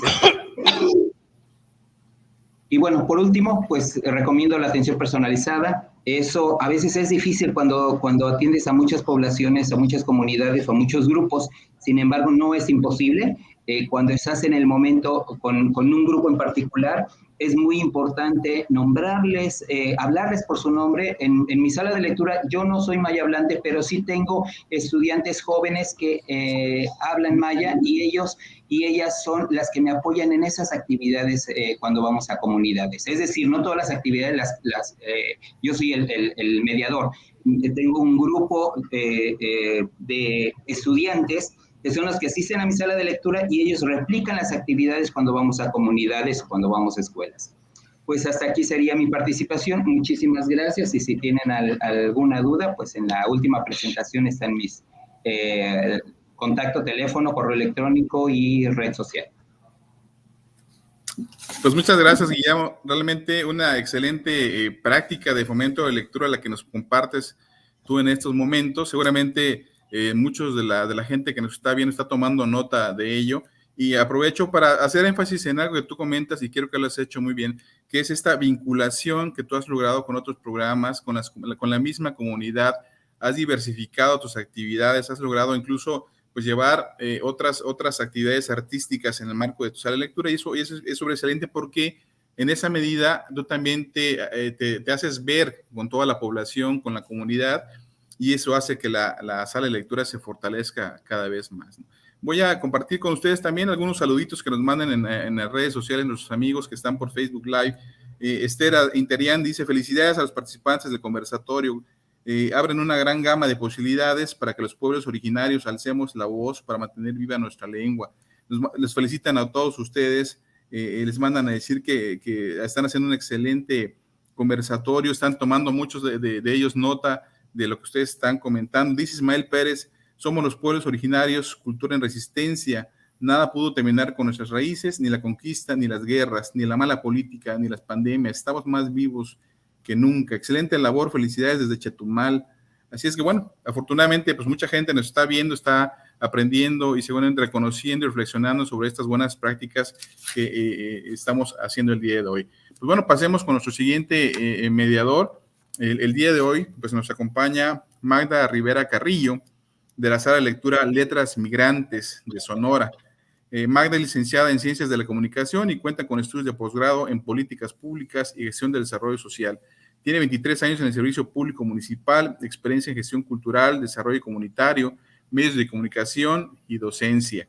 Y bueno, por último, pues recomiendo la atención personalizada. Eso a veces es difícil cuando atiendes a muchas poblaciones, a muchas comunidades o a muchos grupos. Sin embargo, no es imposible. Cuando estás en el momento con un grupo en particular, es muy importante nombrarles, hablarles por su nombre. En mi sala de lectura yo no soy maya hablante, pero sí tengo estudiantes jóvenes que hablan maya, y ellos y ellas son las que me apoyan en esas actividades cuando vamos a comunidades. Es decir, no todas las actividades yo soy el mediador. Tengo un grupo de estudiantes que son los que asisten a mi sala de lectura, y ellos replican las actividades cuando vamos a comunidades o cuando vamos a escuelas. Pues hasta aquí sería mi participación. Muchísimas gracias, y si tienen alguna duda, pues en la última presentación están mis contacto, teléfono, correo electrónico y red social. Pues muchas gracias, Guillermo. Realmente una excelente práctica de fomento de lectura la que nos compartes tú en estos momentos. Seguramente muchos de la gente que nos está viendo está tomando nota de ello, y aprovecho para hacer énfasis en algo que tú comentas, y creo que lo has hecho muy bien, que es esta vinculación que tú has logrado con otros programas, con la misma comunidad. Has diversificado tus actividades, has logrado incluso pues llevar otras actividades artísticas en el marco de tu sala de lectura, y eso es sobresaliente, porque en esa medida tú también te haces ver con toda la población, con la comunidad, y eso hace que la sala de lectura se fortalezca cada vez más, ¿no? Voy a compartir con ustedes también algunos saluditos que nos manden en las redes sociales, nuestros amigos que están por Facebook Live. Esther Interian dice: felicidades a los participantes del conversatorio. Abren una gran gama de posibilidades para que los pueblos originarios alcemos la voz para mantener viva nuestra lengua. Les felicitan a todos ustedes, les mandan a decir que están haciendo un excelente conversatorio, están tomando muchos de ellos nota de lo que ustedes están comentando. Dice Ismael Pérez: somos los pueblos originarios, cultura en resistencia. Nada pudo terminar con nuestras raíces, ni la conquista, ni las guerras, ni la mala política, ni las pandemias. Estamos más vivos que nunca. Excelente labor, felicidades desde Chetumal. Así es que, bueno, afortunadamente, pues mucha gente nos está viendo, está aprendiendo y seguramente reconociendo y reflexionando sobre estas buenas prácticas que estamos haciendo el día de hoy. Pues bueno, pasemos con nuestro siguiente mediador. El día de hoy, pues nos acompaña Magda Rivera Carrillo, de la Sala de Lectura Letras Migrantes de Sonora. Magda es licenciada en Ciencias de la Comunicación y cuenta con estudios de posgrado en Políticas Públicas y Gestión del Desarrollo Social. Tiene 23 años en el Servicio Público Municipal, experiencia en gestión cultural, desarrollo comunitario, medios de comunicación y docencia.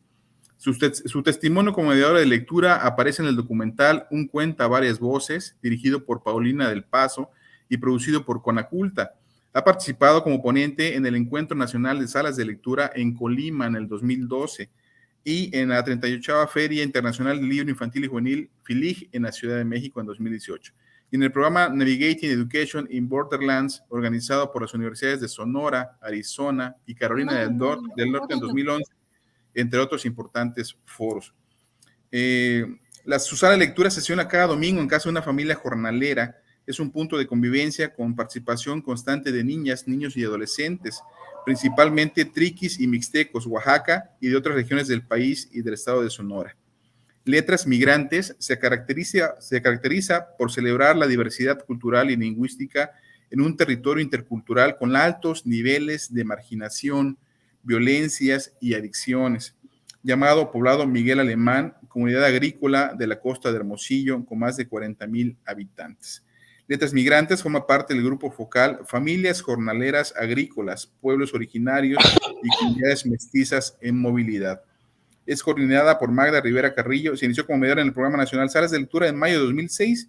Su testimonio como mediadora de lectura aparece en el documental Un cuenta a varias voces, dirigido por Paulina del Paso y producido por Conaculta. Ha participado como ponente en el Encuentro Nacional de Salas de Lectura en Colima en el 2012 y en la 38ª Feria Internacional del Libro Infantil y Juvenil FILIG en la Ciudad de México en 2018. Y en el programa Navigating Education in Borderlands, organizado por las universidades de Sonora, Arizona y Carolina del Norte en 2011, entre otros importantes foros. Su sala de lectura sesiona cada domingo en casa de una familia jornalera. Es un punto de convivencia con participación constante de niñas, niños y adolescentes, principalmente triquis y mixtecos, Oaxaca y de otras regiones del país y del estado de Sonora. Letras Migrantes se caracteriza por celebrar la diversidad cultural y lingüística en un territorio intercultural con altos niveles de marginación, violencias y adicciones. Llamado Poblado Miguel Alemán, comunidad agrícola de la costa de Hermosillo con más de 40,000 habitantes. Letras Migrantes forma parte del grupo focal Familias Jornaleras Agrícolas, Pueblos Originarios y Comunidades Mestizas en Movilidad. Es coordinada por Magda Rivera Carrillo. Se inició como mediadora en el Programa Nacional Salas de Lectura en mayo de 2006.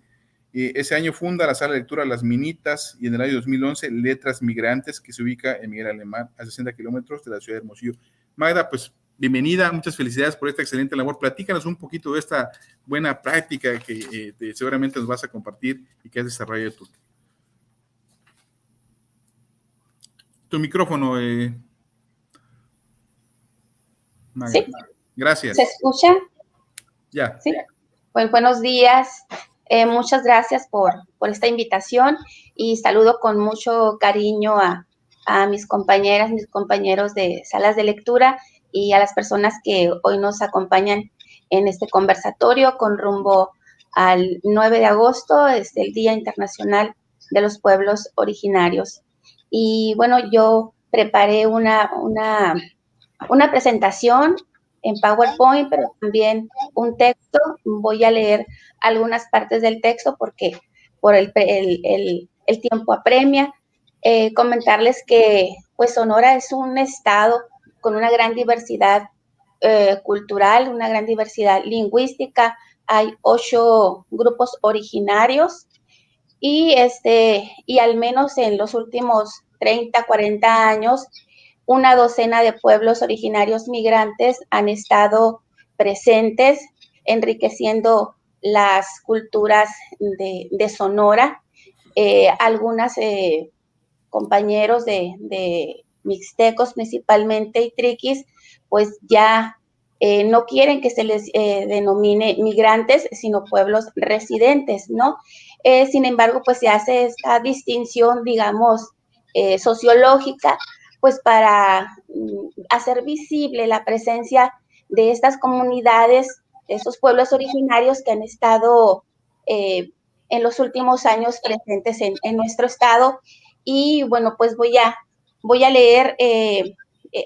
Ese año funda la Sala de Lectura Las Minitas y en el año 2011 Letras Migrantes, que se ubica en Miguel Alemán, a 60 kilómetros de la ciudad de Hermosillo. Magda, pues bienvenida, muchas felicidades por esta excelente labor. Platícanos un poquito de esta buena práctica que seguramente nos vas a compartir y que has desarrollado tú. Tu micrófono, Magda. Sí. Gracias. ¿Se escucha? Ya. Sí. Pues buenos días. Muchas gracias por esta invitación y saludo con mucho cariño a mis compañeras, mis compañeros de salas de lectura y a las personas que hoy nos acompañan en este conversatorio con rumbo al 9 de agosto, es el Día Internacional de los Pueblos Originarios. Y bueno, yo preparé una presentación en PowerPoint, pero también un texto. Voy a leer algunas partes del texto porque por el tiempo apremia. Comentarles que pues Sonora es un estado con una gran diversidad cultural, una gran diversidad lingüística. Hay 8 grupos originarios y al menos en los últimos 30, 40 años, una docena de pueblos originarios migrantes han estado presentes, enriqueciendo las culturas de Sonora. Algunas compañeros de mixtecos principalmente y triquis, pues ya no quieren que se les denomine migrantes, sino pueblos residentes, ¿no? Sin embargo, pues se hace esta distinción, digamos, sociológica, pues para hacer visible la presencia de estas comunidades, de estos pueblos originarios que han estado en los últimos años presentes en nuestro estado. Y bueno, pues voy a leer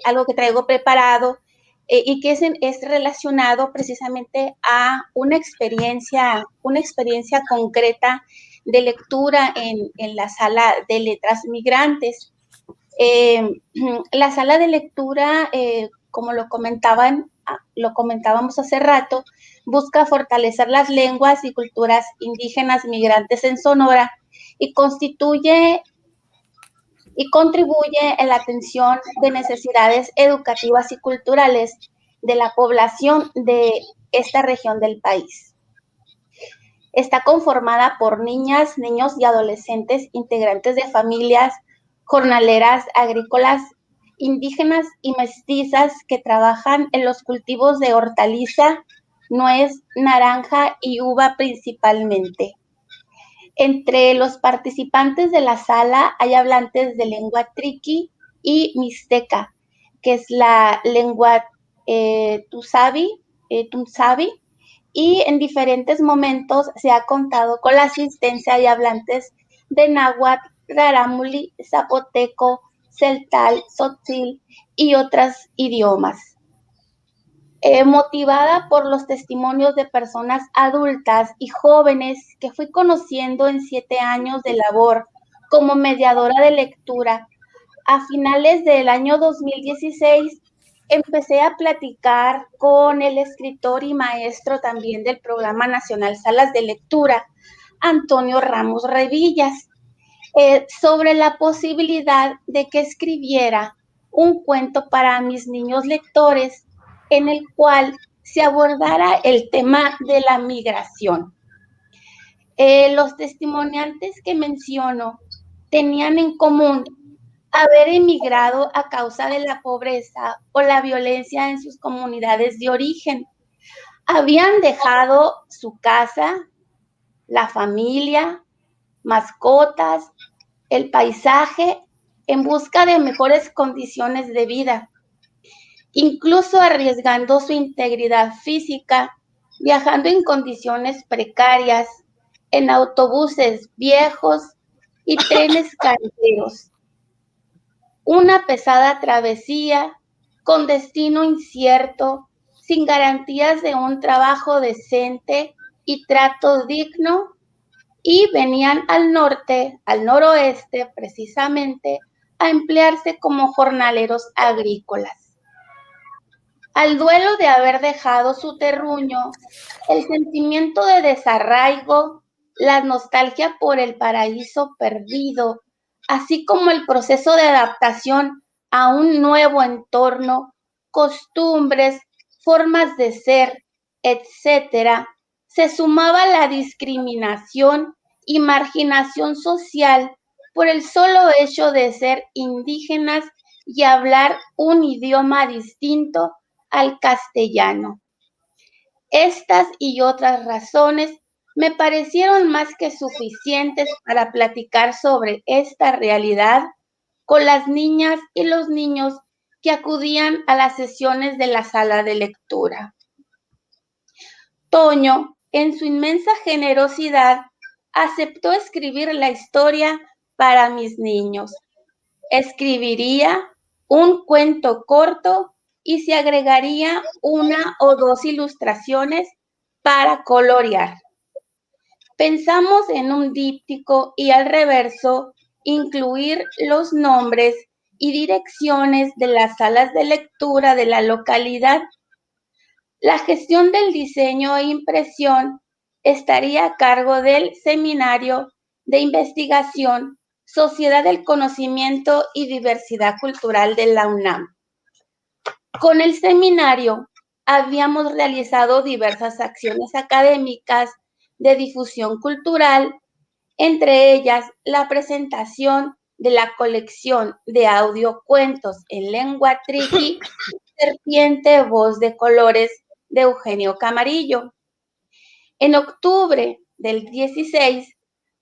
algo que traigo preparado y que es relacionado precisamente a una experiencia concreta de lectura en la Sala de Letras Migrantes. La sala de lectura, como lo comentábamos hace rato, busca fortalecer las lenguas y culturas indígenas migrantes en Sonora y contribuye en la atención de necesidades educativas y culturales de la población de esta región del país. Está conformada por niñas, niños y adolescentes integrantes de familias jornaleras, agrícolas, indígenas y mestizas que trabajan en los cultivos de hortaliza, nuez, naranja y uva principalmente. Entre los participantes de la sala hay hablantes de lengua triqui y mixteca, que es la lengua Tunsavi, y en diferentes momentos se ha contado con la asistencia de hablantes de náhuatl, rarámuri, zapoteco, celtal, tzotzil y otros idiomas. Motivada por los testimonios de personas adultas y jóvenes que fui conociendo en 7 años de labor como mediadora de lectura, a finales del año 2016 empecé a platicar con el escritor y maestro también del Programa Nacional Salas de Lectura, Antonio Ramos Revillas, sobre la posibilidad de que escribiera un cuento para mis niños lectores en el cual se abordara el tema de la migración. Los testimoniantes que menciono tenían en común haber emigrado a causa de la pobreza o la violencia en sus comunidades de origen. Habían dejado su casa, la familia, mascotas, el paisaje en busca de mejores condiciones de vida, incluso arriesgando su integridad física, viajando en condiciones precarias, en autobuses viejos y trenes carreteros. Una pesada travesía con destino incierto, sin garantías de un trabajo decente y trato digno, y venían al norte, al noroeste precisamente, a emplearse como jornaleros agrícolas. Al duelo de haber dejado su terruño, el sentimiento de desarraigo, la nostalgia por el paraíso perdido, así como el proceso de adaptación a un nuevo entorno, costumbres, formas de ser, etcétera, se sumaba la discriminación y marginación social por el solo hecho de ser indígenas y hablar un idioma distinto al castellano. Estas y otras razones me parecieron más que suficientes para platicar sobre esta realidad con las niñas y los niños que acudían a las sesiones de la sala de lectura. Toño, en su inmensa generosidad, aceptó escribir la historia para mis niños. Escribiría un cuento corto y se agregaría 1 o 2 ilustraciones para colorear. Pensamos en un díptico y al reverso incluir los nombres y direcciones de las salas de lectura de la localidad. La gestión del diseño e impresión estaría a cargo del Seminario de Investigación, Sociedad del Conocimiento y Diversidad Cultural de la UNAM. Con el seminario habíamos realizado diversas acciones académicas de difusión cultural, entre ellas la presentación de la colección de audiocuentos en lengua triqui, Serpiente, Voz de Colores, de Eugenio Camarillo. En octubre del 16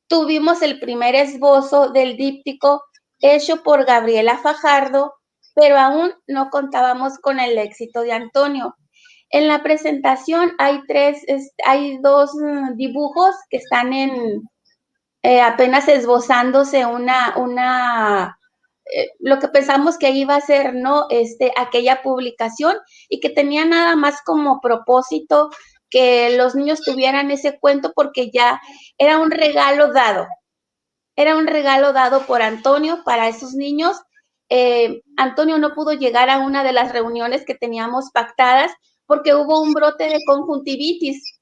tuvimos el primer esbozo del díptico hecho por Gabriela Fajardo, pero aún no contábamos con el éxito de Antonio. En la presentación hay 2 dibujos que están apenas esbozándose lo que pensamos que iba a ser, ¿no? Aquella publicación, y que tenía nada más como propósito que los niños tuvieran ese cuento, porque ya era un regalo dado por Antonio para esos niños, Antonio no pudo llegar a una de las reuniones que teníamos pactadas porque hubo un brote de conjuntivitis.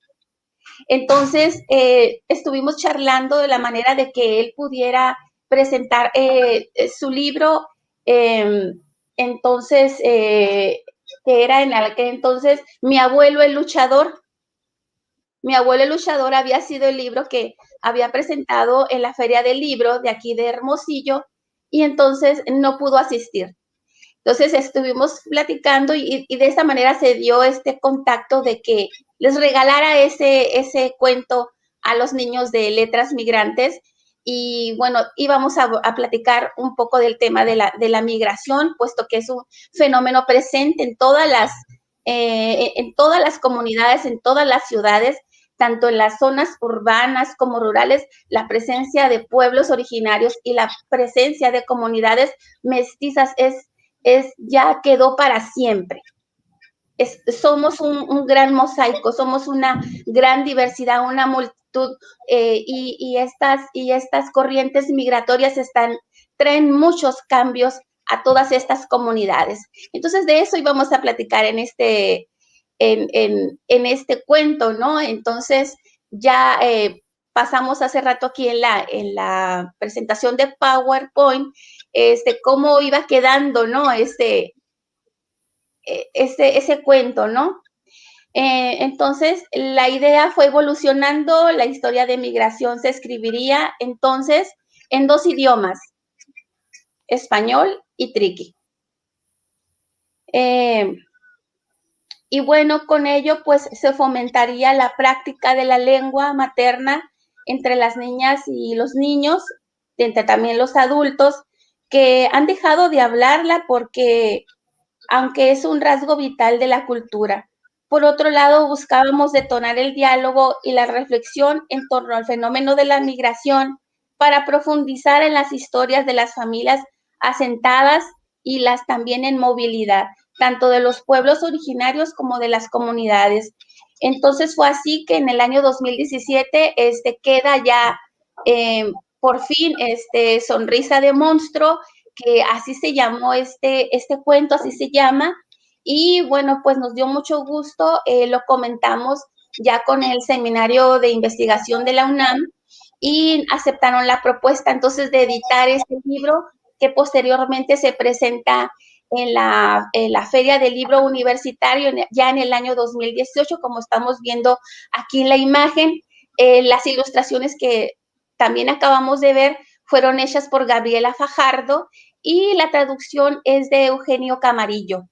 Entonces, estuvimos charlando de la manera de que él pudiera presentar su libro, entonces, que era en aquel entonces Mi abuelo el luchador. Mi abuelo el luchador había sido el libro que había presentado en la Feria del Libro de aquí de Hermosillo, y entonces no pudo asistir. Entonces estuvimos platicando y de esta manera se dio este contacto de que les regalara ese cuento a los niños de letras migrantes. Y bueno, íbamos a platicar un poco del tema de la migración, puesto que es un fenómeno presente en todas las comunidades, en todas las ciudades, tanto en las zonas urbanas como rurales. La presencia de pueblos originarios y la presencia de comunidades mestizas ya quedó para siempre. Somos un gran mosaico, somos una gran diversidad, una multitud, y estas corrientes migratorias traen muchos cambios a todas estas comunidades. Entonces, de eso íbamos a platicar en este cuento, ¿no? Entonces, ya pasamos hace rato aquí en la presentación de PowerPoint, cómo iba quedando, ¿no? Ese cuento, ¿no? Entonces, la idea fue evolucionando, la historia de migración se escribiría entonces en 2 idiomas, español y triqui. Y bueno, con ello pues se fomentaría la práctica de la lengua materna entre las niñas y los niños, entre también los adultos, que han dejado de hablarla porque, aunque es un rasgo vital de la cultura, por otro lado buscábamos detonar el diálogo y la reflexión en torno al fenómeno de la migración para profundizar en las historias de las familias asentadas y las también en movilidad, tanto de los pueblos originarios como de las comunidades. Entonces fue así que en el año 2017 queda ya por fin Sonrisa de Monstruo, que así se llamó este cuento, así se llama. Y bueno, pues nos dio mucho gusto, lo comentamos ya con el Seminario de Investigación de la UNAM y aceptaron la propuesta entonces de editar este libro, que posteriormente se presenta en la Feria del Libro Universitario ya en el año 2018, como estamos viendo aquí en la imagen. Las ilustraciones que también acabamos de ver fueron hechas por Gabriela Fajardo y la traducción es de Eugenio Camarillo.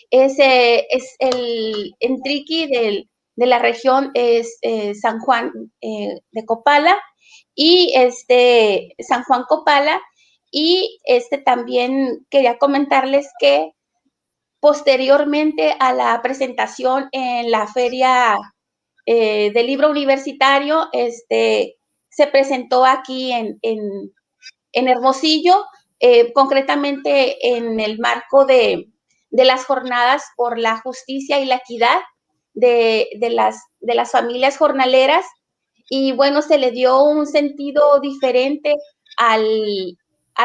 Es en triqui de la región es San Juan de Copala, y San Juan Copala. Y también quería comentarles que posteriormente a la presentación en la Feria del Libro Universitario, se presentó aquí en Hermosillo, concretamente en el marco de las jornadas por la justicia y la equidad de las familias jornaleras. Y bueno, se le dio un sentido diferente a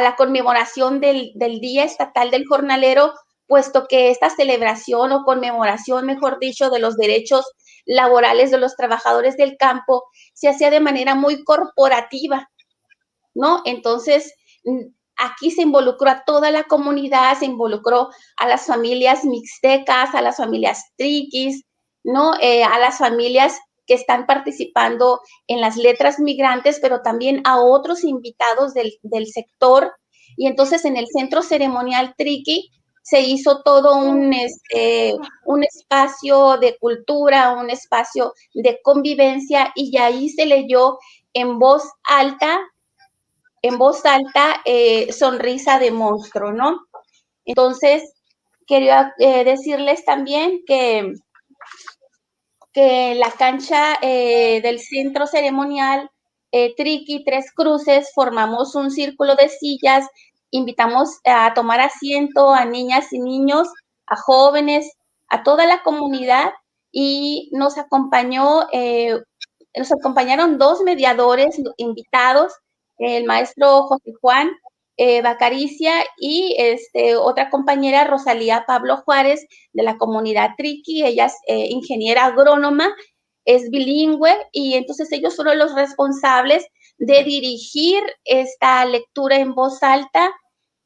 la conmemoración del Día Estatal del Jornalero, puesto que esta celebración o conmemoración, mejor dicho, de los derechos laborales de los trabajadores del campo se hacía de manera muy corporativa, ¿no? Entonces, aquí se involucró a toda la comunidad, se involucró a las familias mixtecas, a las familias triquis, ¿no? A las familias que están participando en las letras migrantes, pero también a otros invitados del sector. Y entonces en el centro ceremonial triqui se hizo todo un espacio de cultura, un espacio de convivencia, y ahí se leyó en voz alta, Sonrisa de Monstruo, ¿no? Entonces, quería decirles también que la cancha del centro ceremonial Triqui Tres Cruces, formamos un círculo de sillas, invitamos a tomar asiento a niñas y niños, a jóvenes, a toda la comunidad, y nos acompañaron 2 mediadores invitados, el maestro José Juan Bacaricia y otra compañera, Rosalía Pablo Juárez, de la comunidad Triqui. Ella es ingeniera agrónoma, es bilingüe, y entonces ellos fueron los responsables de dirigir esta lectura en voz alta.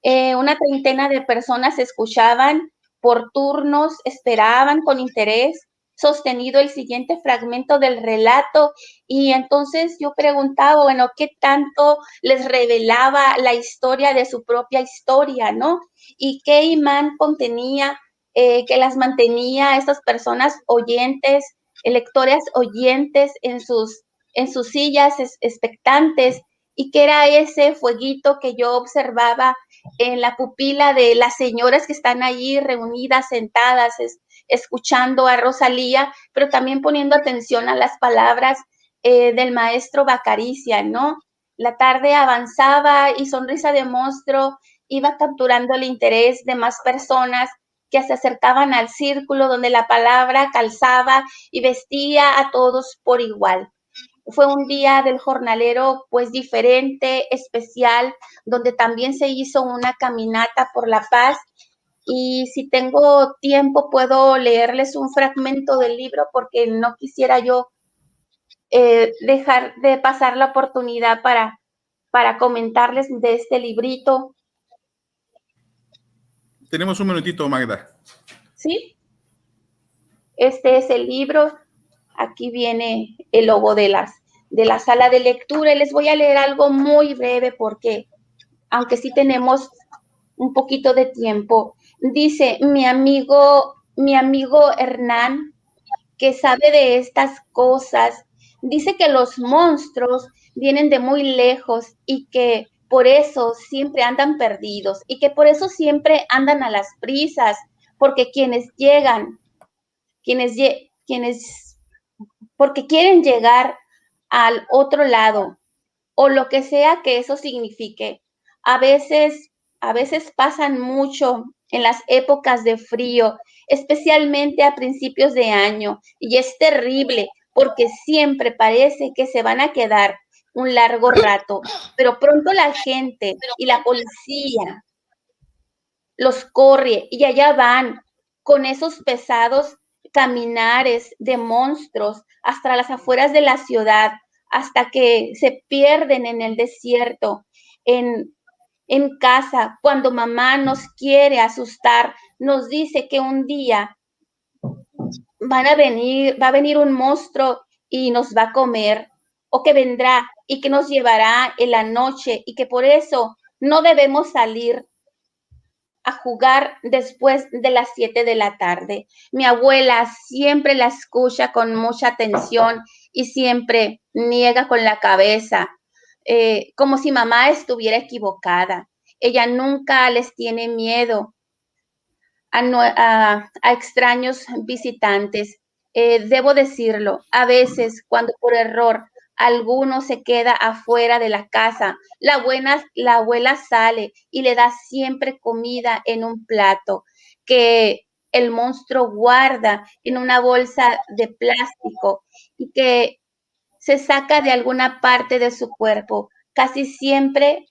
Una treintena de personas escuchaban por turnos, esperaban con interés sostenido el siguiente fragmento del relato, y entonces yo preguntaba, bueno, ¿qué tanto les revelaba la historia de su propia historia, no? Y qué imán contenía que las mantenía a estas personas oyentes, lectoras oyentes en sus sillas expectantes, y que era ese fueguito que yo observaba en la pupila de las señoras que están allí reunidas, sentadas, escuchando a Rosalía, pero también poniendo atención a las palabras del maestro Bacaricia, ¿no? La tarde avanzaba y Sonrisa de Monstruo iba capturando el interés de más personas que se acercaban al círculo donde la palabra calzaba y vestía a todos por igual. Fue un día del jornalero pues diferente, especial, donde también se hizo una caminata por la paz, y si tengo tiempo puedo leerles un fragmento del libro, porque no quisiera yo dejar de pasar la oportunidad para comentarles de este librito. Tenemos un minutito, Magda. ¿Sí? Este es el libro. Aquí viene el logo de la sala de lectura, y les voy a leer algo muy breve porque, aunque sí tenemos un poquito de tiempo, dice: mi amigo Hernán, que sabe de estas cosas, dice que los monstruos vienen de muy lejos y que por eso siempre andan perdidos y que por eso siempre andan a las prisas, porque porque quieren llegar al otro lado, o lo que sea que eso signifique. A veces pasan mucho en las épocas de frío, especialmente a principios de año, y es terrible porque siempre parece que se van a quedar un largo rato, pero pronto la gente y la policía los corre y allá van con esos pesados caminares de monstruos hasta las afueras de la ciudad, hasta que se pierden en el desierto, en casa. Cuando mamá nos quiere asustar, nos dice que un día va a venir un monstruo y nos va a comer, o que vendrá y que nos llevará en la noche, y que por eso no debemos salir a jugar después de las 7 de la tarde. Mi abuela siempre la escucha con mucha atención y siempre niega con la cabeza, como si mamá estuviera equivocada. Ella nunca les tiene miedo a extraños visitantes. Debo decirlo, a veces cuando por error alguno se queda afuera de la casa, la abuela sale y le da siempre comida en un plato que el monstruo guarda en una bolsa de plástico y que se saca de alguna parte de su cuerpo, casi siempre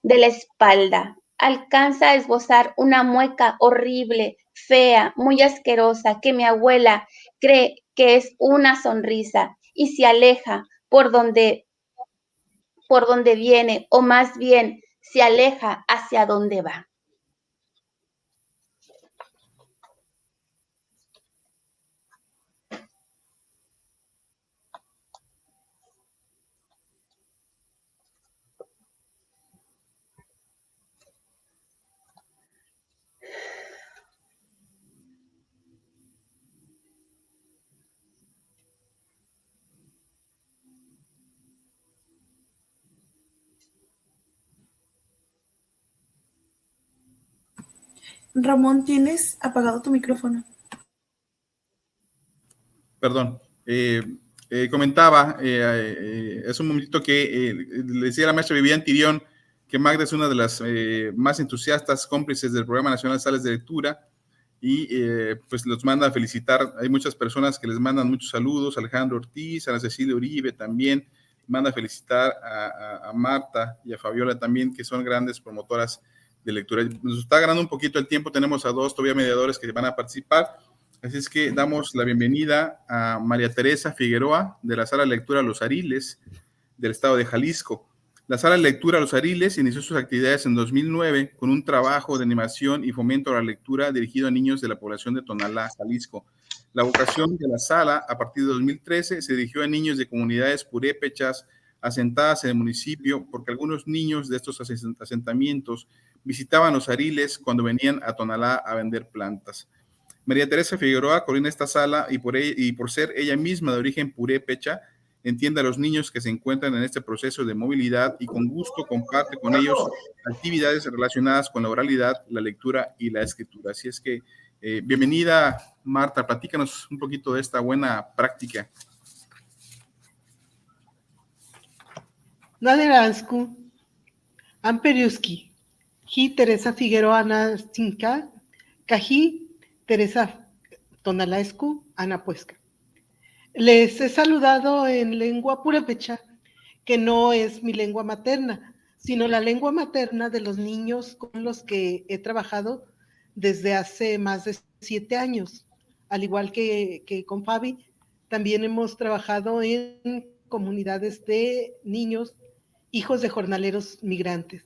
de la espalda. Alcanza a esbozar una mueca horrible, fea, muy asquerosa, que mi abuela cree que es una sonrisa, y se aleja por donde viene, o más bien se aleja hacia donde va. Ramón, ¿tienes apagado tu micrófono? Perdón. Comentaba hace un momentito que le decía a la maestra Vivian Tirión que Magda es una de las más entusiastas cómplices del Programa Nacional de Salas de Lectura, y pues los manda a felicitar. Hay muchas personas que les mandan muchos saludos: Alejandro Ortiz, Ana Cecilia Uribe también, Manda felicitar a Marta y a Fabiola también, que son grandes promotoras de lectura. Nos está ganando un poquito el tiempo, tenemos a 2 todavía mediadores que van a participar, así es que damos la bienvenida a María Teresa Figueroa, de la Sala de Lectura Los Ariles, del estado de Jalisco. La Sala de Lectura Los Ariles inició sus actividades en 2009 con un trabajo de animación y fomento a la lectura dirigido a niños de la población de Tonalá, Jalisco. La vocación de la sala, a partir de 2013, se dirigió a niños de comunidades purépechas asentadas en el municipio, porque algunos niños de estos asentamientos visitaban Los Ariles cuando venían a Tonalá a vender plantas. María Teresa Figueroa coordina esta sala y por ser ella misma de origen purépecha, entiende a los niños que se encuentran en este proceso de movilidad y con gusto comparte con ellos actividades relacionadas con la oralidad, la lectura y la escritura. Así es que, bienvenida, Marta, platícanos un poquito de esta buena práctica. Naderansku, Amperiuski, Ji Teresa Figueroa Ana Cinca, Cají Teresa Tonalaescu, Ana Puesca. Les he saludado en lengua purépecha, que no es mi lengua materna, sino la lengua materna de los niños con los que he trabajado desde hace más de 7 años. Al igual que con Fabi, también hemos trabajado en comunidades de niños, hijos de jornaleros migrantes.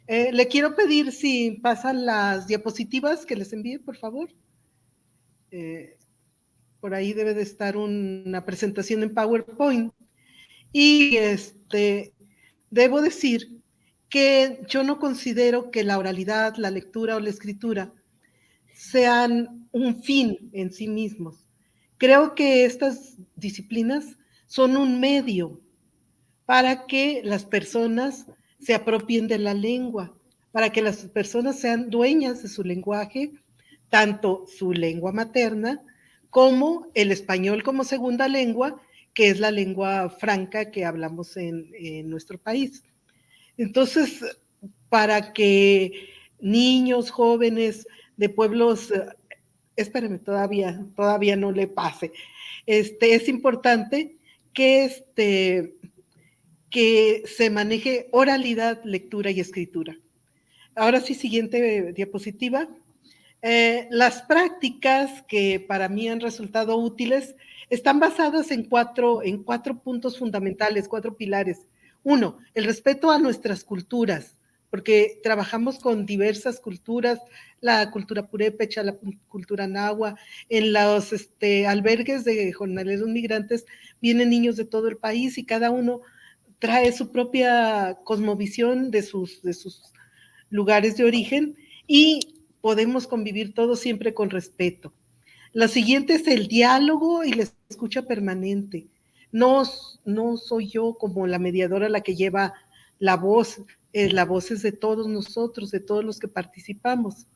Le quiero pedir si pasan las diapositivas que les envíe, por favor. Por ahí debe de estar una presentación en PowerPoint. Y debo decir que yo no considero que la oralidad, la lectura o la escritura sean un fin en sí mismos. Creo que estas disciplinas son un medio para que las personas se apropien de la lengua, para que las personas sean dueñas de su lenguaje, tanto su lengua materna como el español como segunda lengua, que es la lengua franca que hablamos en nuestro país. Entonces, para que niños, jóvenes de pueblos, espérame, todavía no le pase, es importante que se maneje oralidad, lectura y escritura. Ahora sí, siguiente diapositiva. Las prácticas que para mí han resultado útiles están basadas en cuatro puntos fundamentales, 4 pilares. 1, el respeto a nuestras culturas, porque trabajamos con diversas culturas, la cultura purépecha, la cultura náhuatl. En los albergues de jornaleros migrantes vienen niños de todo el país y cada uno trae su propia cosmovisión de sus lugares de origen y podemos convivir todos siempre con respeto. La siguiente es el diálogo y la escucha permanente. No soy yo como la mediadora la que lleva la voz es de todos nosotros, de todos los que participamos.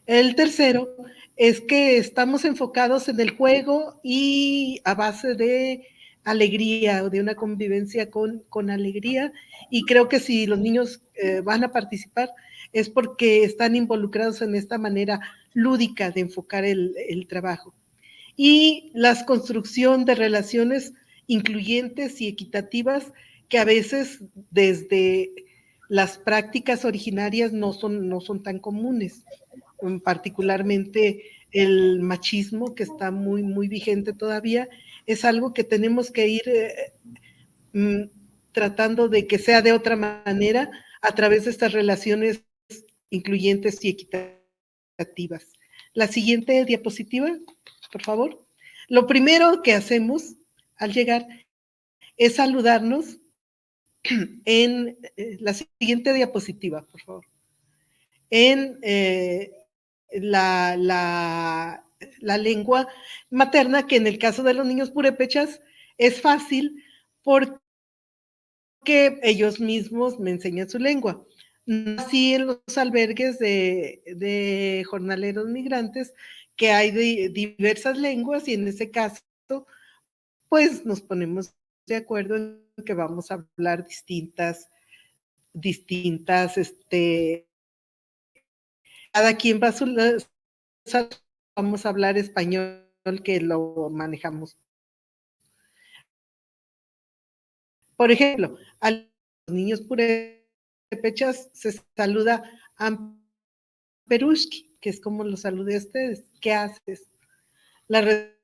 El tercero es que estamos enfocados en el juego y a base de alegría o de una convivencia con alegría, y creo que si los niños van a participar es porque están involucrados en esta manera lúdica de enfocar el trabajo. Y la construcción de relaciones incluyentes y equitativas que a veces desde las prácticas originarias no son tan comunes, particularmente el machismo, que está muy, muy vigente todavía, es algo que tenemos que ir tratando de que sea de otra manera a través de estas relaciones incluyentes y equitativas. La siguiente diapositiva, por favor. Lo primero que hacemos al llegar es saludarnos en la siguiente diapositiva, por favor. En la lengua materna, que en el caso de los niños purépechas es fácil porque ellos mismos me enseñan su lengua. Así en los albergues de jornaleros migrantes, que hay de diversas lenguas, y en ese caso, pues nos ponemos de acuerdo en que vamos a hablar distintas, cada quien va a su, vamos a hablar español, que lo manejamos Por ejemplo, a los niños purépechas se saluda Amperushki, que es como lo saludé a ustedes. ¿Qué haces? La respuesta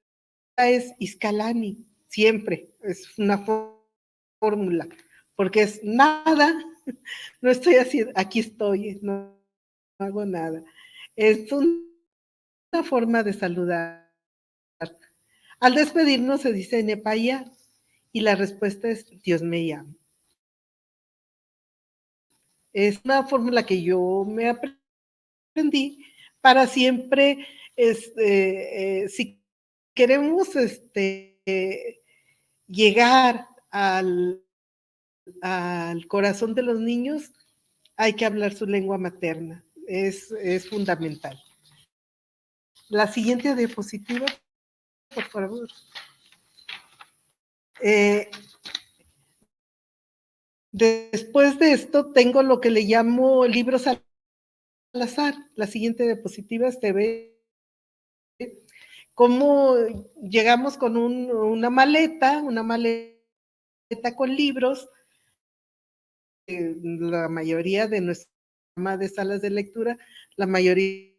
es Iskalani, siempre. Es una fórmula, porque es nada, no estoy haciendo, aquí estoy, no hago nada. Es una forma de saludar. Al despedirnos se dice Nepaya y la respuesta es Dios me llama. Es una fórmula que yo me aprendí para siempre, si queremos llegar al corazón de los niños, hay que hablar su lengua materna. Es fundamental. La siguiente diapositiva, por favor. Después de esto, tengo lo que le llamo libros al azar. La siguiente diapositiva se ve cómo llegamos con una maleta con libros. La mayoría de nuestra gama de salas de lectura, la mayoría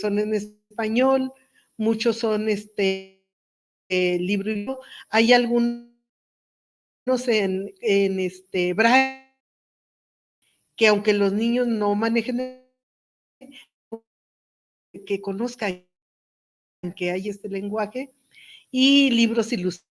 son en español, muchos son libro. Hay algunos en braille, que aunque los niños no manejen, que conozcan que hay este lenguaje, y libros ilustrados.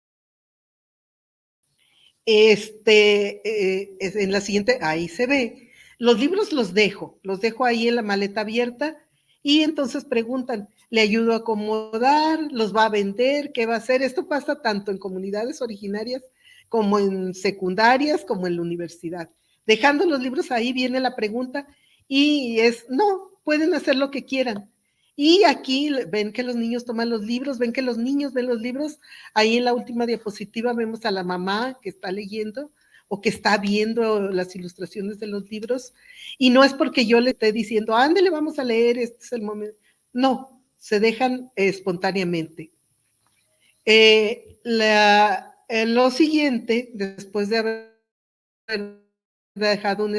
En la siguiente, ahí se ve. Los libros los dejo ahí en la maleta abierta, y entonces preguntan, ¿le ayudo a acomodar? ¿Los va a vender? ¿Qué va a hacer? Esto pasa tanto en comunidades originarias como en secundarias, como en la universidad. Dejando los libros ahí viene la pregunta, y no, pueden hacer lo que quieran. Y aquí ven que los niños toman los libros, ven que los niños ven los libros. Ahí en la última diapositiva vemos a la mamá que está leyendo o que está viendo las ilustraciones de los libros. Y no es porque yo le esté diciendo, ándale, vamos a leer, este es el momento. No, se dejan espontáneamente. Lo siguiente, después de haber dejado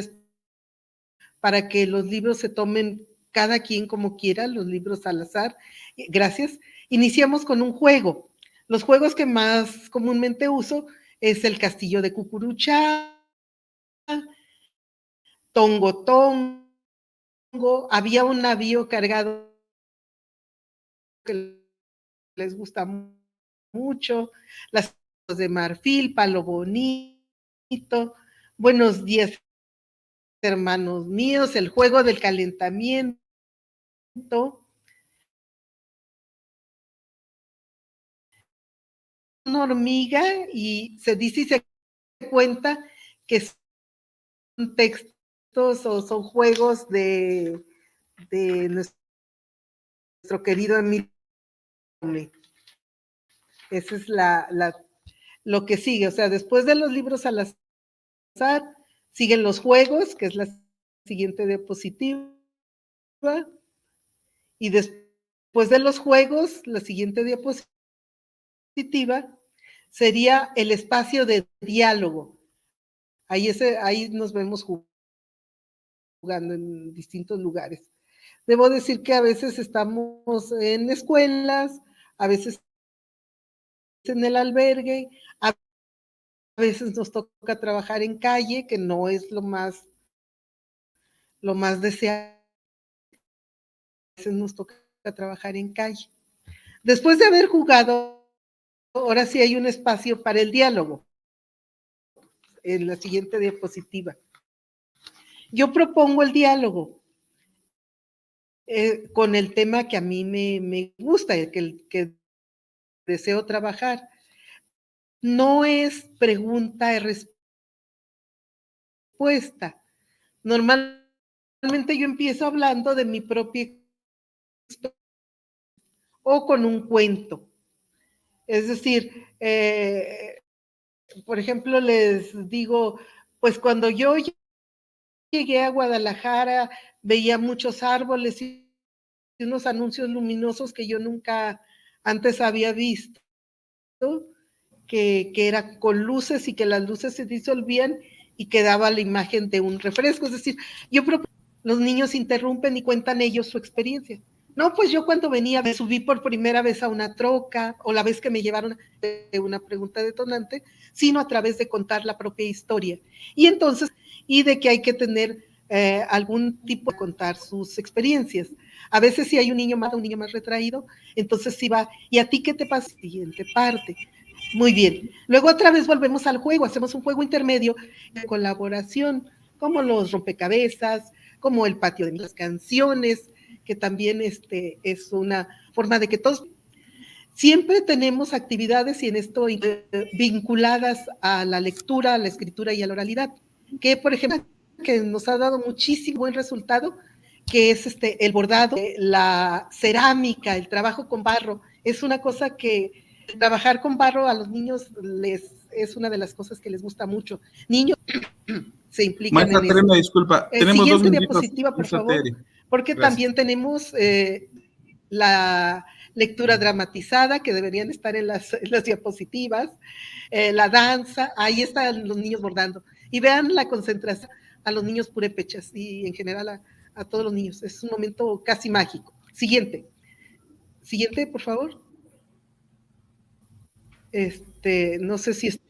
para que los libros se tomen cada quien como quiera, los libros al azar. Gracias. Iniciamos con un juego. Los juegos que más comúnmente uso es el castillo de Cucuruchá, Tongo Tongo. Había un navío cargado que les gusta mucho, las de marfil, Palo Bonito, Buenos días, hermanos míos, el juego del calentamiento. Una hormiga, y se dice y se cuenta que son textos o son juegos de nuestro querido Emilio. Esa es lo que sigue. O sea, después de los libros al azar, siguen los juegos, que es la siguiente diapositiva. Y después de los juegos, la siguiente diapositiva sería el espacio de diálogo. Ahí nos vemos jugando en distintos lugares. Debo decir que a veces estamos en escuelas, a veces en el albergue, a veces nos toca trabajar en calle, que no es lo más deseable. A veces nos toca trabajar en calle. Después de haber jugado, ahora sí hay un espacio para el diálogo. En la siguiente diapositiva. Yo propongo el diálogo con el tema que a mí me gusta, el que deseo trabajar. No es pregunta y respuesta. Normalmente yo empiezo hablando de mi propia experiencia o con un cuento. Es decir, por ejemplo, les digo, pues cuando yo llegué a Guadalajara, veía muchos árboles y unos anuncios luminosos que yo nunca antes había visto, que era con luces y que las luces se disolvían y quedaba la imagen de un refresco. Es decir, yo creo que los niños interrumpen y cuentan ellos su experiencia. No, pues yo cuando venía me subí por primera vez a una troca, o la vez que me llevaron de una pregunta detonante, sino a través de contar la propia historia. Y entonces, y de que hay que tener algún tipo de contar sus experiencias. A veces si hay un niño más retraído, entonces sí va, ¿y a ti qué te pasa? Siguiente parte. Muy bien. Luego otra vez volvemos al juego, hacemos un juego intermedio de colaboración, como los rompecabezas, como el patio de las canciones, que también es una forma de que todos siempre tenemos actividades y en esto vinculadas a la lectura, a la escritura y a la oralidad, que por ejemplo que nos ha dado muchísimo buen resultado, que es el bordado, la cerámica, el trabajo con barro. Es una cosa que trabajar con barro a los niños es una de las cosas que les gusta mucho. Niños se implican Maestra, en eso. Terena, disculpa, tenemos siguiente 2 minutitos. Diapositiva, por favor, Tere. porque Gracias. también tenemos la lectura dramatizada, que deberían estar en las diapositivas, la danza, ahí están los niños bordando. Y vean la concentración a los niños purépechas y en general a todos los niños. Es un momento casi mágico. Siguiente, por favor. No sé si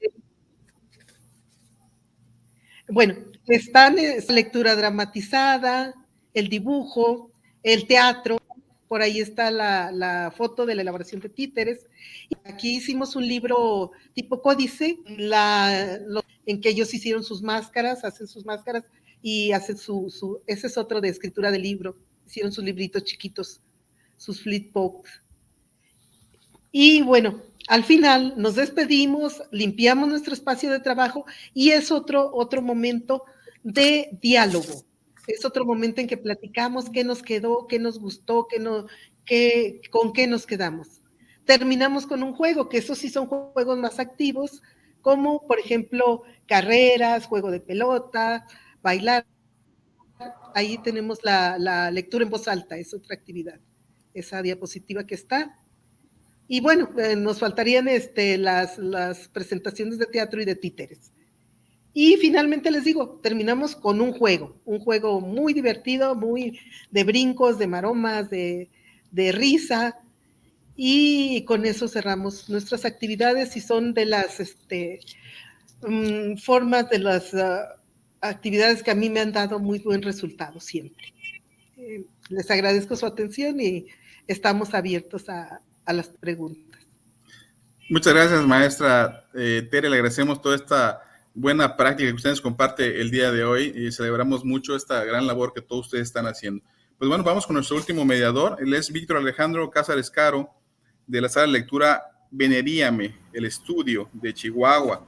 bueno, están lectura dramatizada, el dibujo, el teatro, por ahí está la foto de la elaboración de títeres. Y aquí hicimos un libro tipo códice, en que ellos hicieron sus máscaras, hacen sus máscaras y hacen ese es otro de escritura de libro, hicieron sus libritos chiquitos, sus flipbooks. Y bueno, al final nos despedimos, limpiamos nuestro espacio de trabajo y es otro momento de diálogo. Es otro momento en que platicamos qué nos quedó, qué nos gustó, con qué nos quedamos. Terminamos con un juego, que esos sí son juegos más activos, como por ejemplo carreras, juego de pelota, bailar. Ahí tenemos la lectura en voz alta, es otra actividad. Esa diapositiva que está. Y bueno, nos faltarían las presentaciones de teatro y de títeres. Y finalmente les digo, terminamos con un juego muy divertido, muy de brincos, de maromas, de risa, y con eso cerramos nuestras actividades y son de las formas de las actividades que a mí me han dado muy buen resultado siempre. Les agradezco su atención y estamos abiertos a las preguntas. Muchas gracias, maestra Tere, le agradecemos toda esta buena práctica que ustedes comparte el día de hoy y celebramos mucho esta gran labor que todos ustedes están haciendo. Pues bueno, vamos con nuestro último mediador, él es Víctor Alejandro Cázares Caro, de la sala de lectura Veneríame, el estudio de Chihuahua.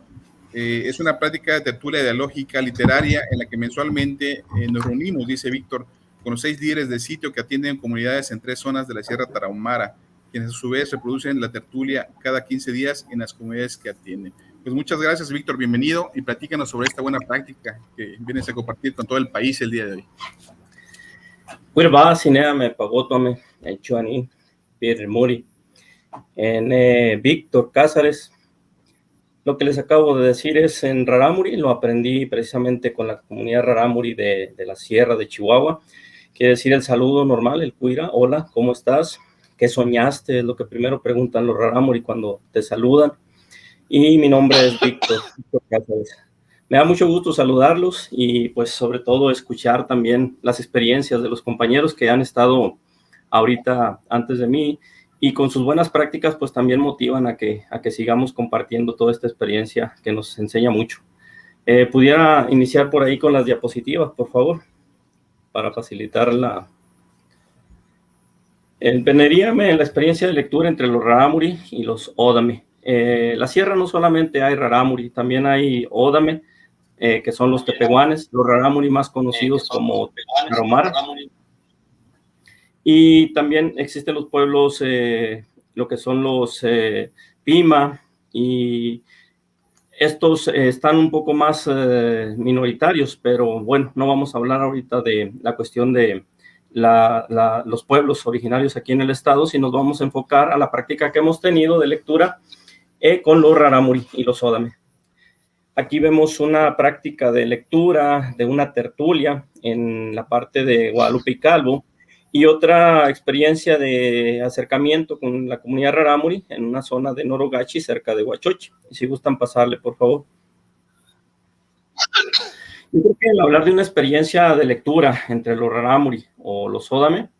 Es una práctica de tertulia dialógica literaria en la que mensualmente nos reunimos, dice Víctor, con los 6 líderes de sitio que atienden comunidades en 3 zonas de la Sierra Tarahumara, quienes a su vez reproducen la tertulia cada 15 días en las comunidades que atienden. Pues muchas gracias, Víctor, bienvenido y platícanos sobre esta buena práctica que vienes a compartir con todo el país el día de hoy. Wirba sinea pagótame en Chuaní, Pierre Muri, en Víctor Cázares. Lo que les acabo de decir es en Rarámuri, lo aprendí precisamente con la comunidad Rarámuri de la Sierra de Chihuahua. Quiere decir el saludo normal, el cuira, hola, ¿cómo estás? ¿Qué soñaste? Es lo que primero preguntan los Rarámuri cuando te saludan. Y mi nombre es Víctor Cázares. Me da mucho gusto saludarlos y pues sobre todo escuchar también las experiencias de los compañeros que han estado ahorita antes de mí y con sus buenas prácticas pues también motivan a que sigamos compartiendo toda esta experiencia que nos enseña mucho. ¿Pudiera iniciar por ahí con las diapositivas, por favor? Para facilitar el Veneríame en la experiencia de lectura entre los Rarámuri y los Ódame. La sierra no solamente hay Rarámuri, también hay Ódame, que son los tepehuanes, los Rarámuri más conocidos como Tarahumara. Y también existen los pueblos, lo que son los Pima, y estos están un poco más minoritarios, pero bueno, no vamos a hablar ahorita de la cuestión de los pueblos originarios aquí en el estado, sino nos vamos a enfocar a la práctica que hemos tenido de lectura con los rarámuri y los ódame. Aquí vemos una práctica de lectura, de una tertulia en la parte de Guadalupe y Calvo, y otra experiencia de acercamiento con la comunidad rarámuri en una zona de Norogachi, cerca de Huachochi. Si gustan pasarle, por favor. Yo creo que el hablar de una experiencia de lectura entre los rarámuri o los ódame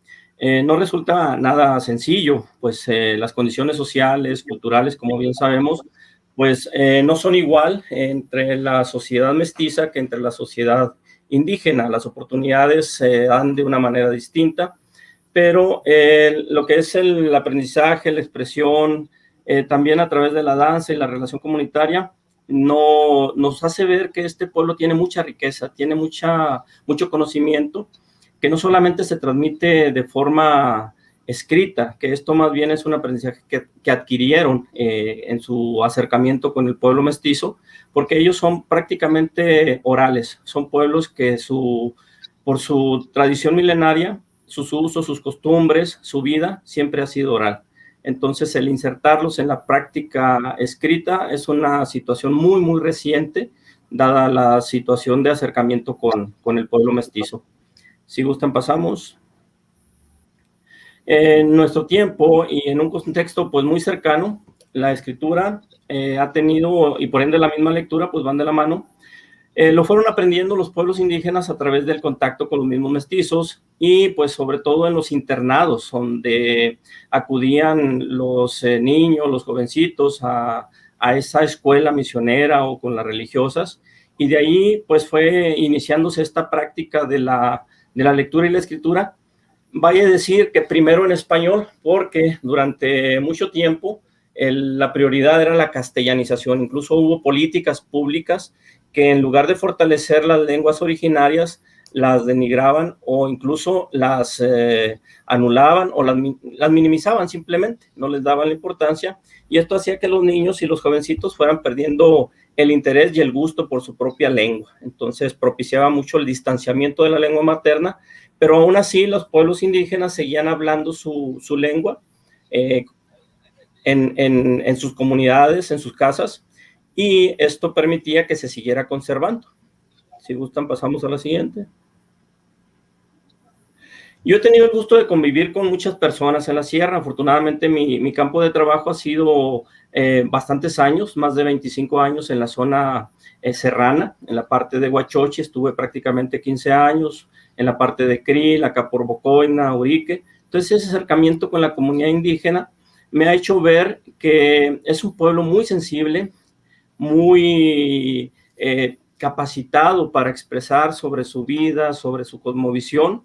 no resulta nada sencillo, pues las condiciones sociales, culturales, como bien sabemos, pues no son igual entre la sociedad mestiza que entre la sociedad indígena. Las oportunidades se dan de una manera distinta, pero lo que es el aprendizaje, la expresión, también a través de la danza y la relación comunitaria, nos hace ver que este pueblo tiene mucha riqueza, tiene mucho conocimiento, que no solamente se transmite de forma escrita, que esto más bien es un aprendizaje que adquirieron en su acercamiento con el pueblo mestizo, porque ellos son prácticamente orales, son pueblos que por su tradición milenaria, sus usos, sus costumbres, su vida, siempre ha sido oral. Entonces, el insertarlos en la práctica escrita es una situación muy, muy reciente, dada la situación de acercamiento con el pueblo mestizo. Si gustan, pasamos. En nuestro tiempo y en un contexto pues muy cercano, la escritura ha tenido, y por ende la misma lectura, pues van de la mano. Lo fueron aprendiendo los pueblos indígenas a través del contacto con los mismos mestizos y pues sobre todo en los internados, donde acudían los niños, los jovencitos a esa escuela misionera o con las religiosas, y de ahí pues fue iniciándose esta práctica de la lectura y la escritura. Vaya a decir que primero en español, porque durante mucho tiempo la prioridad era la castellanización. Incluso hubo políticas públicas que en lugar de fortalecer las lenguas originarias, las denigraban o incluso las anulaban o las minimizaban simplemente, no les daban la importancia, y esto hacía que los niños y los jovencitos fueran perdiendo el interés y el gusto por su propia lengua. Entonces propiciaba mucho el distanciamiento de la lengua materna, pero aún así los pueblos indígenas seguían hablando su lengua en sus comunidades, en sus casas, y esto permitía que se siguiera conservando. Si gustan, pasamos a la siguiente. Yo he tenido el gusto de convivir con muchas personas en la sierra. Afortunadamente, mi campo de trabajo ha sido bastantes años, más de 25 años en la zona serrana, en la parte de Huachochi estuve prácticamente 15 años, en la parte de Cril, acá por Bocoina, Urique. Entonces, ese acercamiento con la comunidad indígena me ha hecho ver que es un pueblo muy sensible, muy capacitado para expresar sobre su vida, sobre su cosmovisión.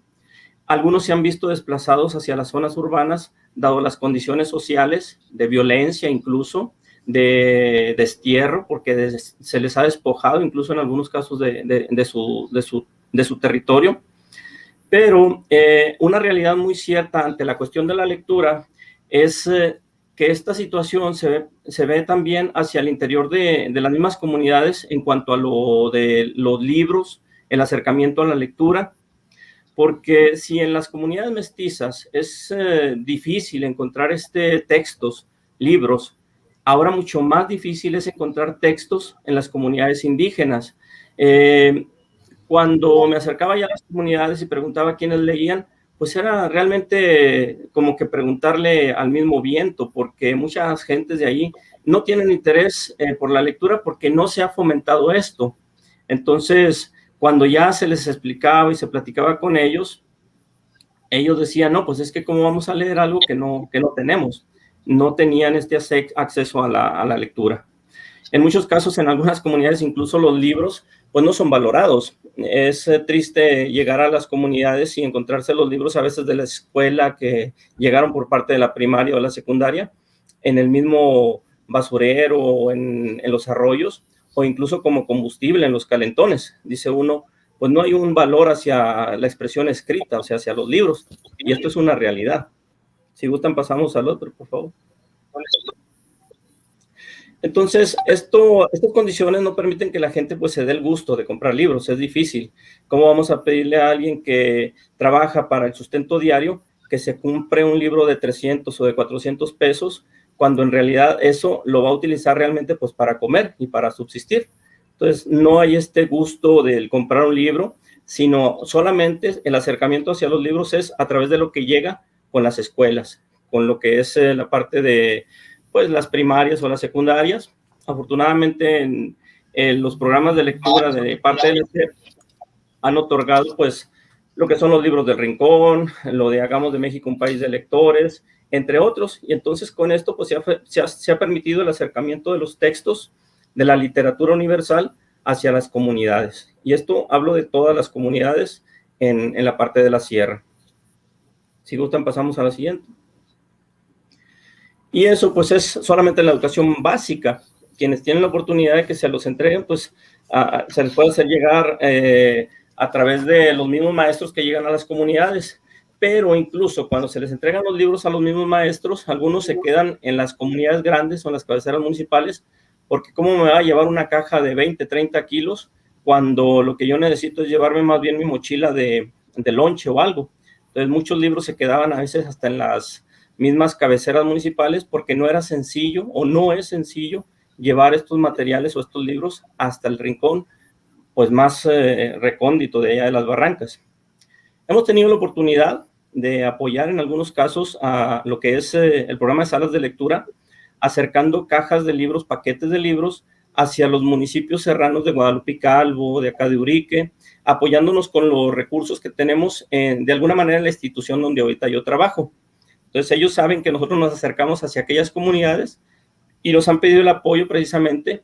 Algunos se han visto desplazados hacia las zonas urbanas, dado las condiciones sociales, de violencia incluso, de destierro, porque se les ha despojado incluso en algunos casos de su territorio. Pero una realidad muy cierta ante la cuestión de la lectura es que esta situación se ve también hacia el interior de las mismas comunidades en cuanto a lo de los libros, el acercamiento a la lectura, porque si en las comunidades mestizas es difícil encontrar textos, libros, ahora mucho más difícil es encontrar textos en las comunidades indígenas. Cuando me acercaba ya a las comunidades y preguntaba quiénes leían, pues era realmente como que preguntarle al mismo viento, porque muchas gentes de ahí no tienen interés por la lectura porque no se ha fomentado esto. Entonces, cuando ya se les explicaba y se platicaba con ellos, ellos decían, no, pues es que cómo vamos a leer algo que no tenemos. No tenían este acceso a la lectura. En muchos casos, en algunas comunidades, incluso los libros, pues no son valorados. Es triste llegar a las comunidades y encontrarse los libros a veces de la escuela que llegaron por parte de la primaria o la secundaria en el mismo basurero o en los arroyos, o incluso como combustible en los calentones. Dice uno, pues no hay un valor hacia la expresión escrita, o sea, hacia los libros, y esto es una realidad. Si gustan, pasamos al otro, por favor. Entonces, estas condiciones no permiten que la gente pues se dé el gusto de comprar libros, es difícil. ¿Cómo vamos a pedirle a alguien que trabaja para el sustento diario que se compre un libro de 300 o de 400 pesos cuando en realidad eso lo va a utilizar realmente pues para comer y para subsistir. Entonces no hay este gusto del comprar un libro, sino solamente el acercamiento hacia los libros es a través de lo que llega con las escuelas, con lo que es la parte de pues las primarias o las secundarias. Afortunadamente en los programas de lectura de parte del SEP han otorgado pues lo que son los libros del Rincón, lo de Hagamos de México un país de lectores, entre otros, y entonces con esto pues se ha permitido el acercamiento de los textos de la literatura universal hacia las comunidades, y esto hablo de todas las comunidades en la parte de la sierra. Si gustan pasamos a la siguiente. Y eso pues es solamente la educación básica. Quienes tienen la oportunidad de que se los entreguen, pues se les puede hacer llegar a través de los mismos maestros que llegan a las comunidades, pero incluso cuando se les entregan los libros a los mismos maestros, algunos se quedan en las comunidades grandes o en las cabeceras municipales, porque ¿cómo me va a llevar una caja de 20, 30 kilos cuando lo que yo necesito es llevarme más bien mi mochila de lonche o algo? Entonces muchos libros se quedaban a veces hasta en las mismas cabeceras municipales porque no era sencillo o no es sencillo llevar estos materiales o estos libros hasta el rincón pues más recóndito de allá de las barrancas. Hemos tenido la oportunidad de apoyar en algunos casos a lo que es el programa de salas de lectura, acercando cajas de libros, paquetes de libros hacia los municipios serranos de Guadalupe y Calvo, de acá de Urique, apoyándonos con los recursos que tenemos de alguna manera en la institución donde ahorita yo trabajo. Entonces ellos saben que nosotros nos acercamos hacia aquellas comunidades y nos han pedido el apoyo precisamente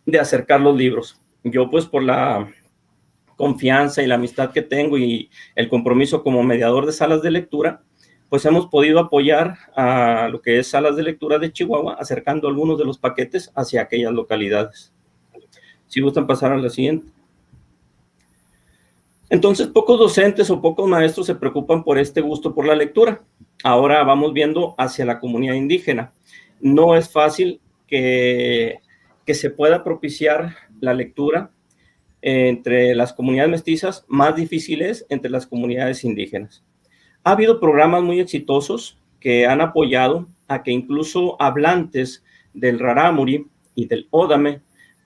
de acercar los libros. Yo pues por la confianza y la amistad que tengo y el compromiso como mediador de salas de lectura, pues hemos podido apoyar a lo que es salas de lectura de Chihuahua, acercando algunos de los paquetes hacia aquellas localidades. Si gustan pasar a la siguiente. Entonces, pocos docentes o pocos maestros se preocupan por este gusto por la lectura. Ahora vamos viendo hacia la comunidad indígena. No es fácil que se pueda propiciar la lectura entre las comunidades mestizas, más difícil es entre las comunidades indígenas. Ha habido programas muy exitosos que han apoyado a que incluso hablantes del rarámuri y del ódame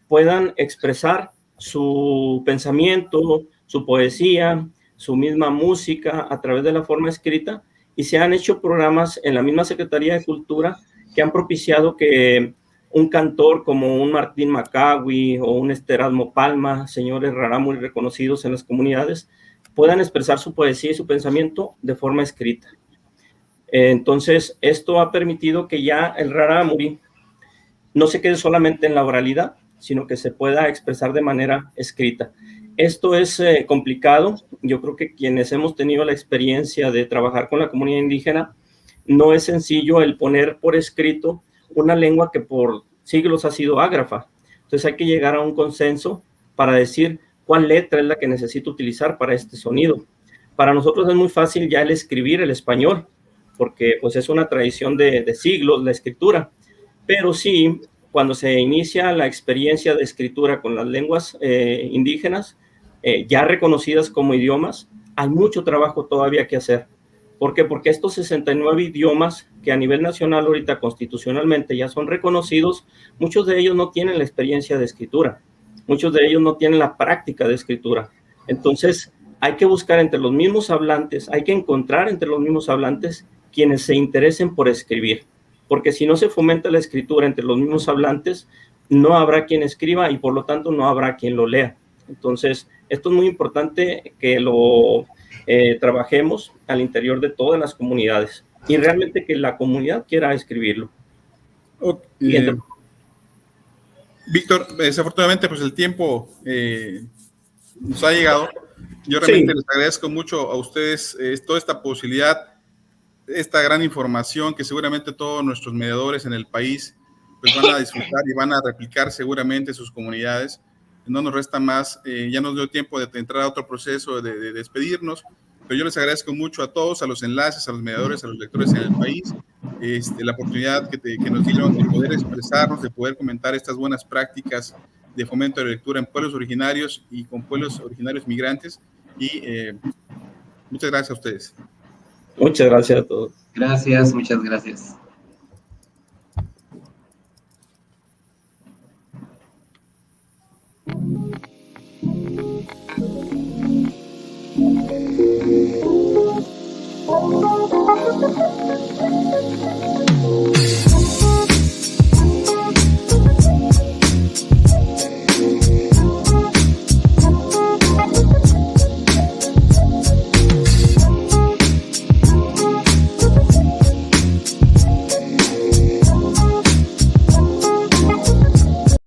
puedan expresar su pensamiento, su poesía, su misma música a través de la forma escrita, y se han hecho programas en la misma Secretaría de Cultura que han propiciado que un cantor como un Martín Macawi o un Erasmo Palma, señores rarámuri reconocidos en las comunidades, puedan expresar su poesía y su pensamiento de forma escrita. Entonces, esto ha permitido que ya el rarámuri no se quede solamente en la oralidad, sino que se pueda expresar de manera escrita. Esto es complicado. Yo creo que quienes hemos tenido la experiencia de trabajar con la comunidad indígena, no es sencillo el poner por escrito una lengua que por siglos ha sido ágrafa. Entonces hay que llegar a un consenso para decir cuál letra es la que necesito utilizar para este sonido. Para nosotros es muy fácil ya el escribir el español, porque pues es una tradición de siglos la escritura, pero sí, cuando se inicia la experiencia de escritura con las lenguas indígenas, ya reconocidas como idiomas, hay mucho trabajo todavía que hacer. ¿Por qué? Porque estos 69 idiomas que a nivel nacional ahorita constitucionalmente ya son reconocidos, muchos de ellos no tienen la experiencia de escritura, muchos de ellos no tienen la práctica de escritura. Entonces hay que buscar entre los mismos hablantes, hay que encontrar entre los mismos hablantes quienes se interesen por escribir, porque si no se fomenta la escritura entre los mismos hablantes, no habrá quien escriba y por lo tanto no habrá quien lo lea. Entonces esto es muy importante que lo trabajemos al interior de todas las comunidades y realmente que la comunidad quiera escribirlo. Víctor, desafortunadamente pues el tiempo nos ha llegado. Yo realmente les agradezco mucho a ustedes toda esta posibilidad, esta gran información que seguramente todos nuestros mediadores en el país pues van a disfrutar y van a replicar seguramente sus comunidades. No nos resta más, ya nos dio tiempo de entrar a otro proceso de despedirnos, pero yo les agradezco mucho a todos, a los enlaces, a los mediadores, a los lectores en el país, la oportunidad que nos dieron de poder expresarnos, de poder comentar estas buenas prácticas de fomento de la lectura en pueblos originarios y con pueblos originarios migrantes, y muchas gracias a ustedes. Muchas gracias a todos. Gracias, muchas gracias.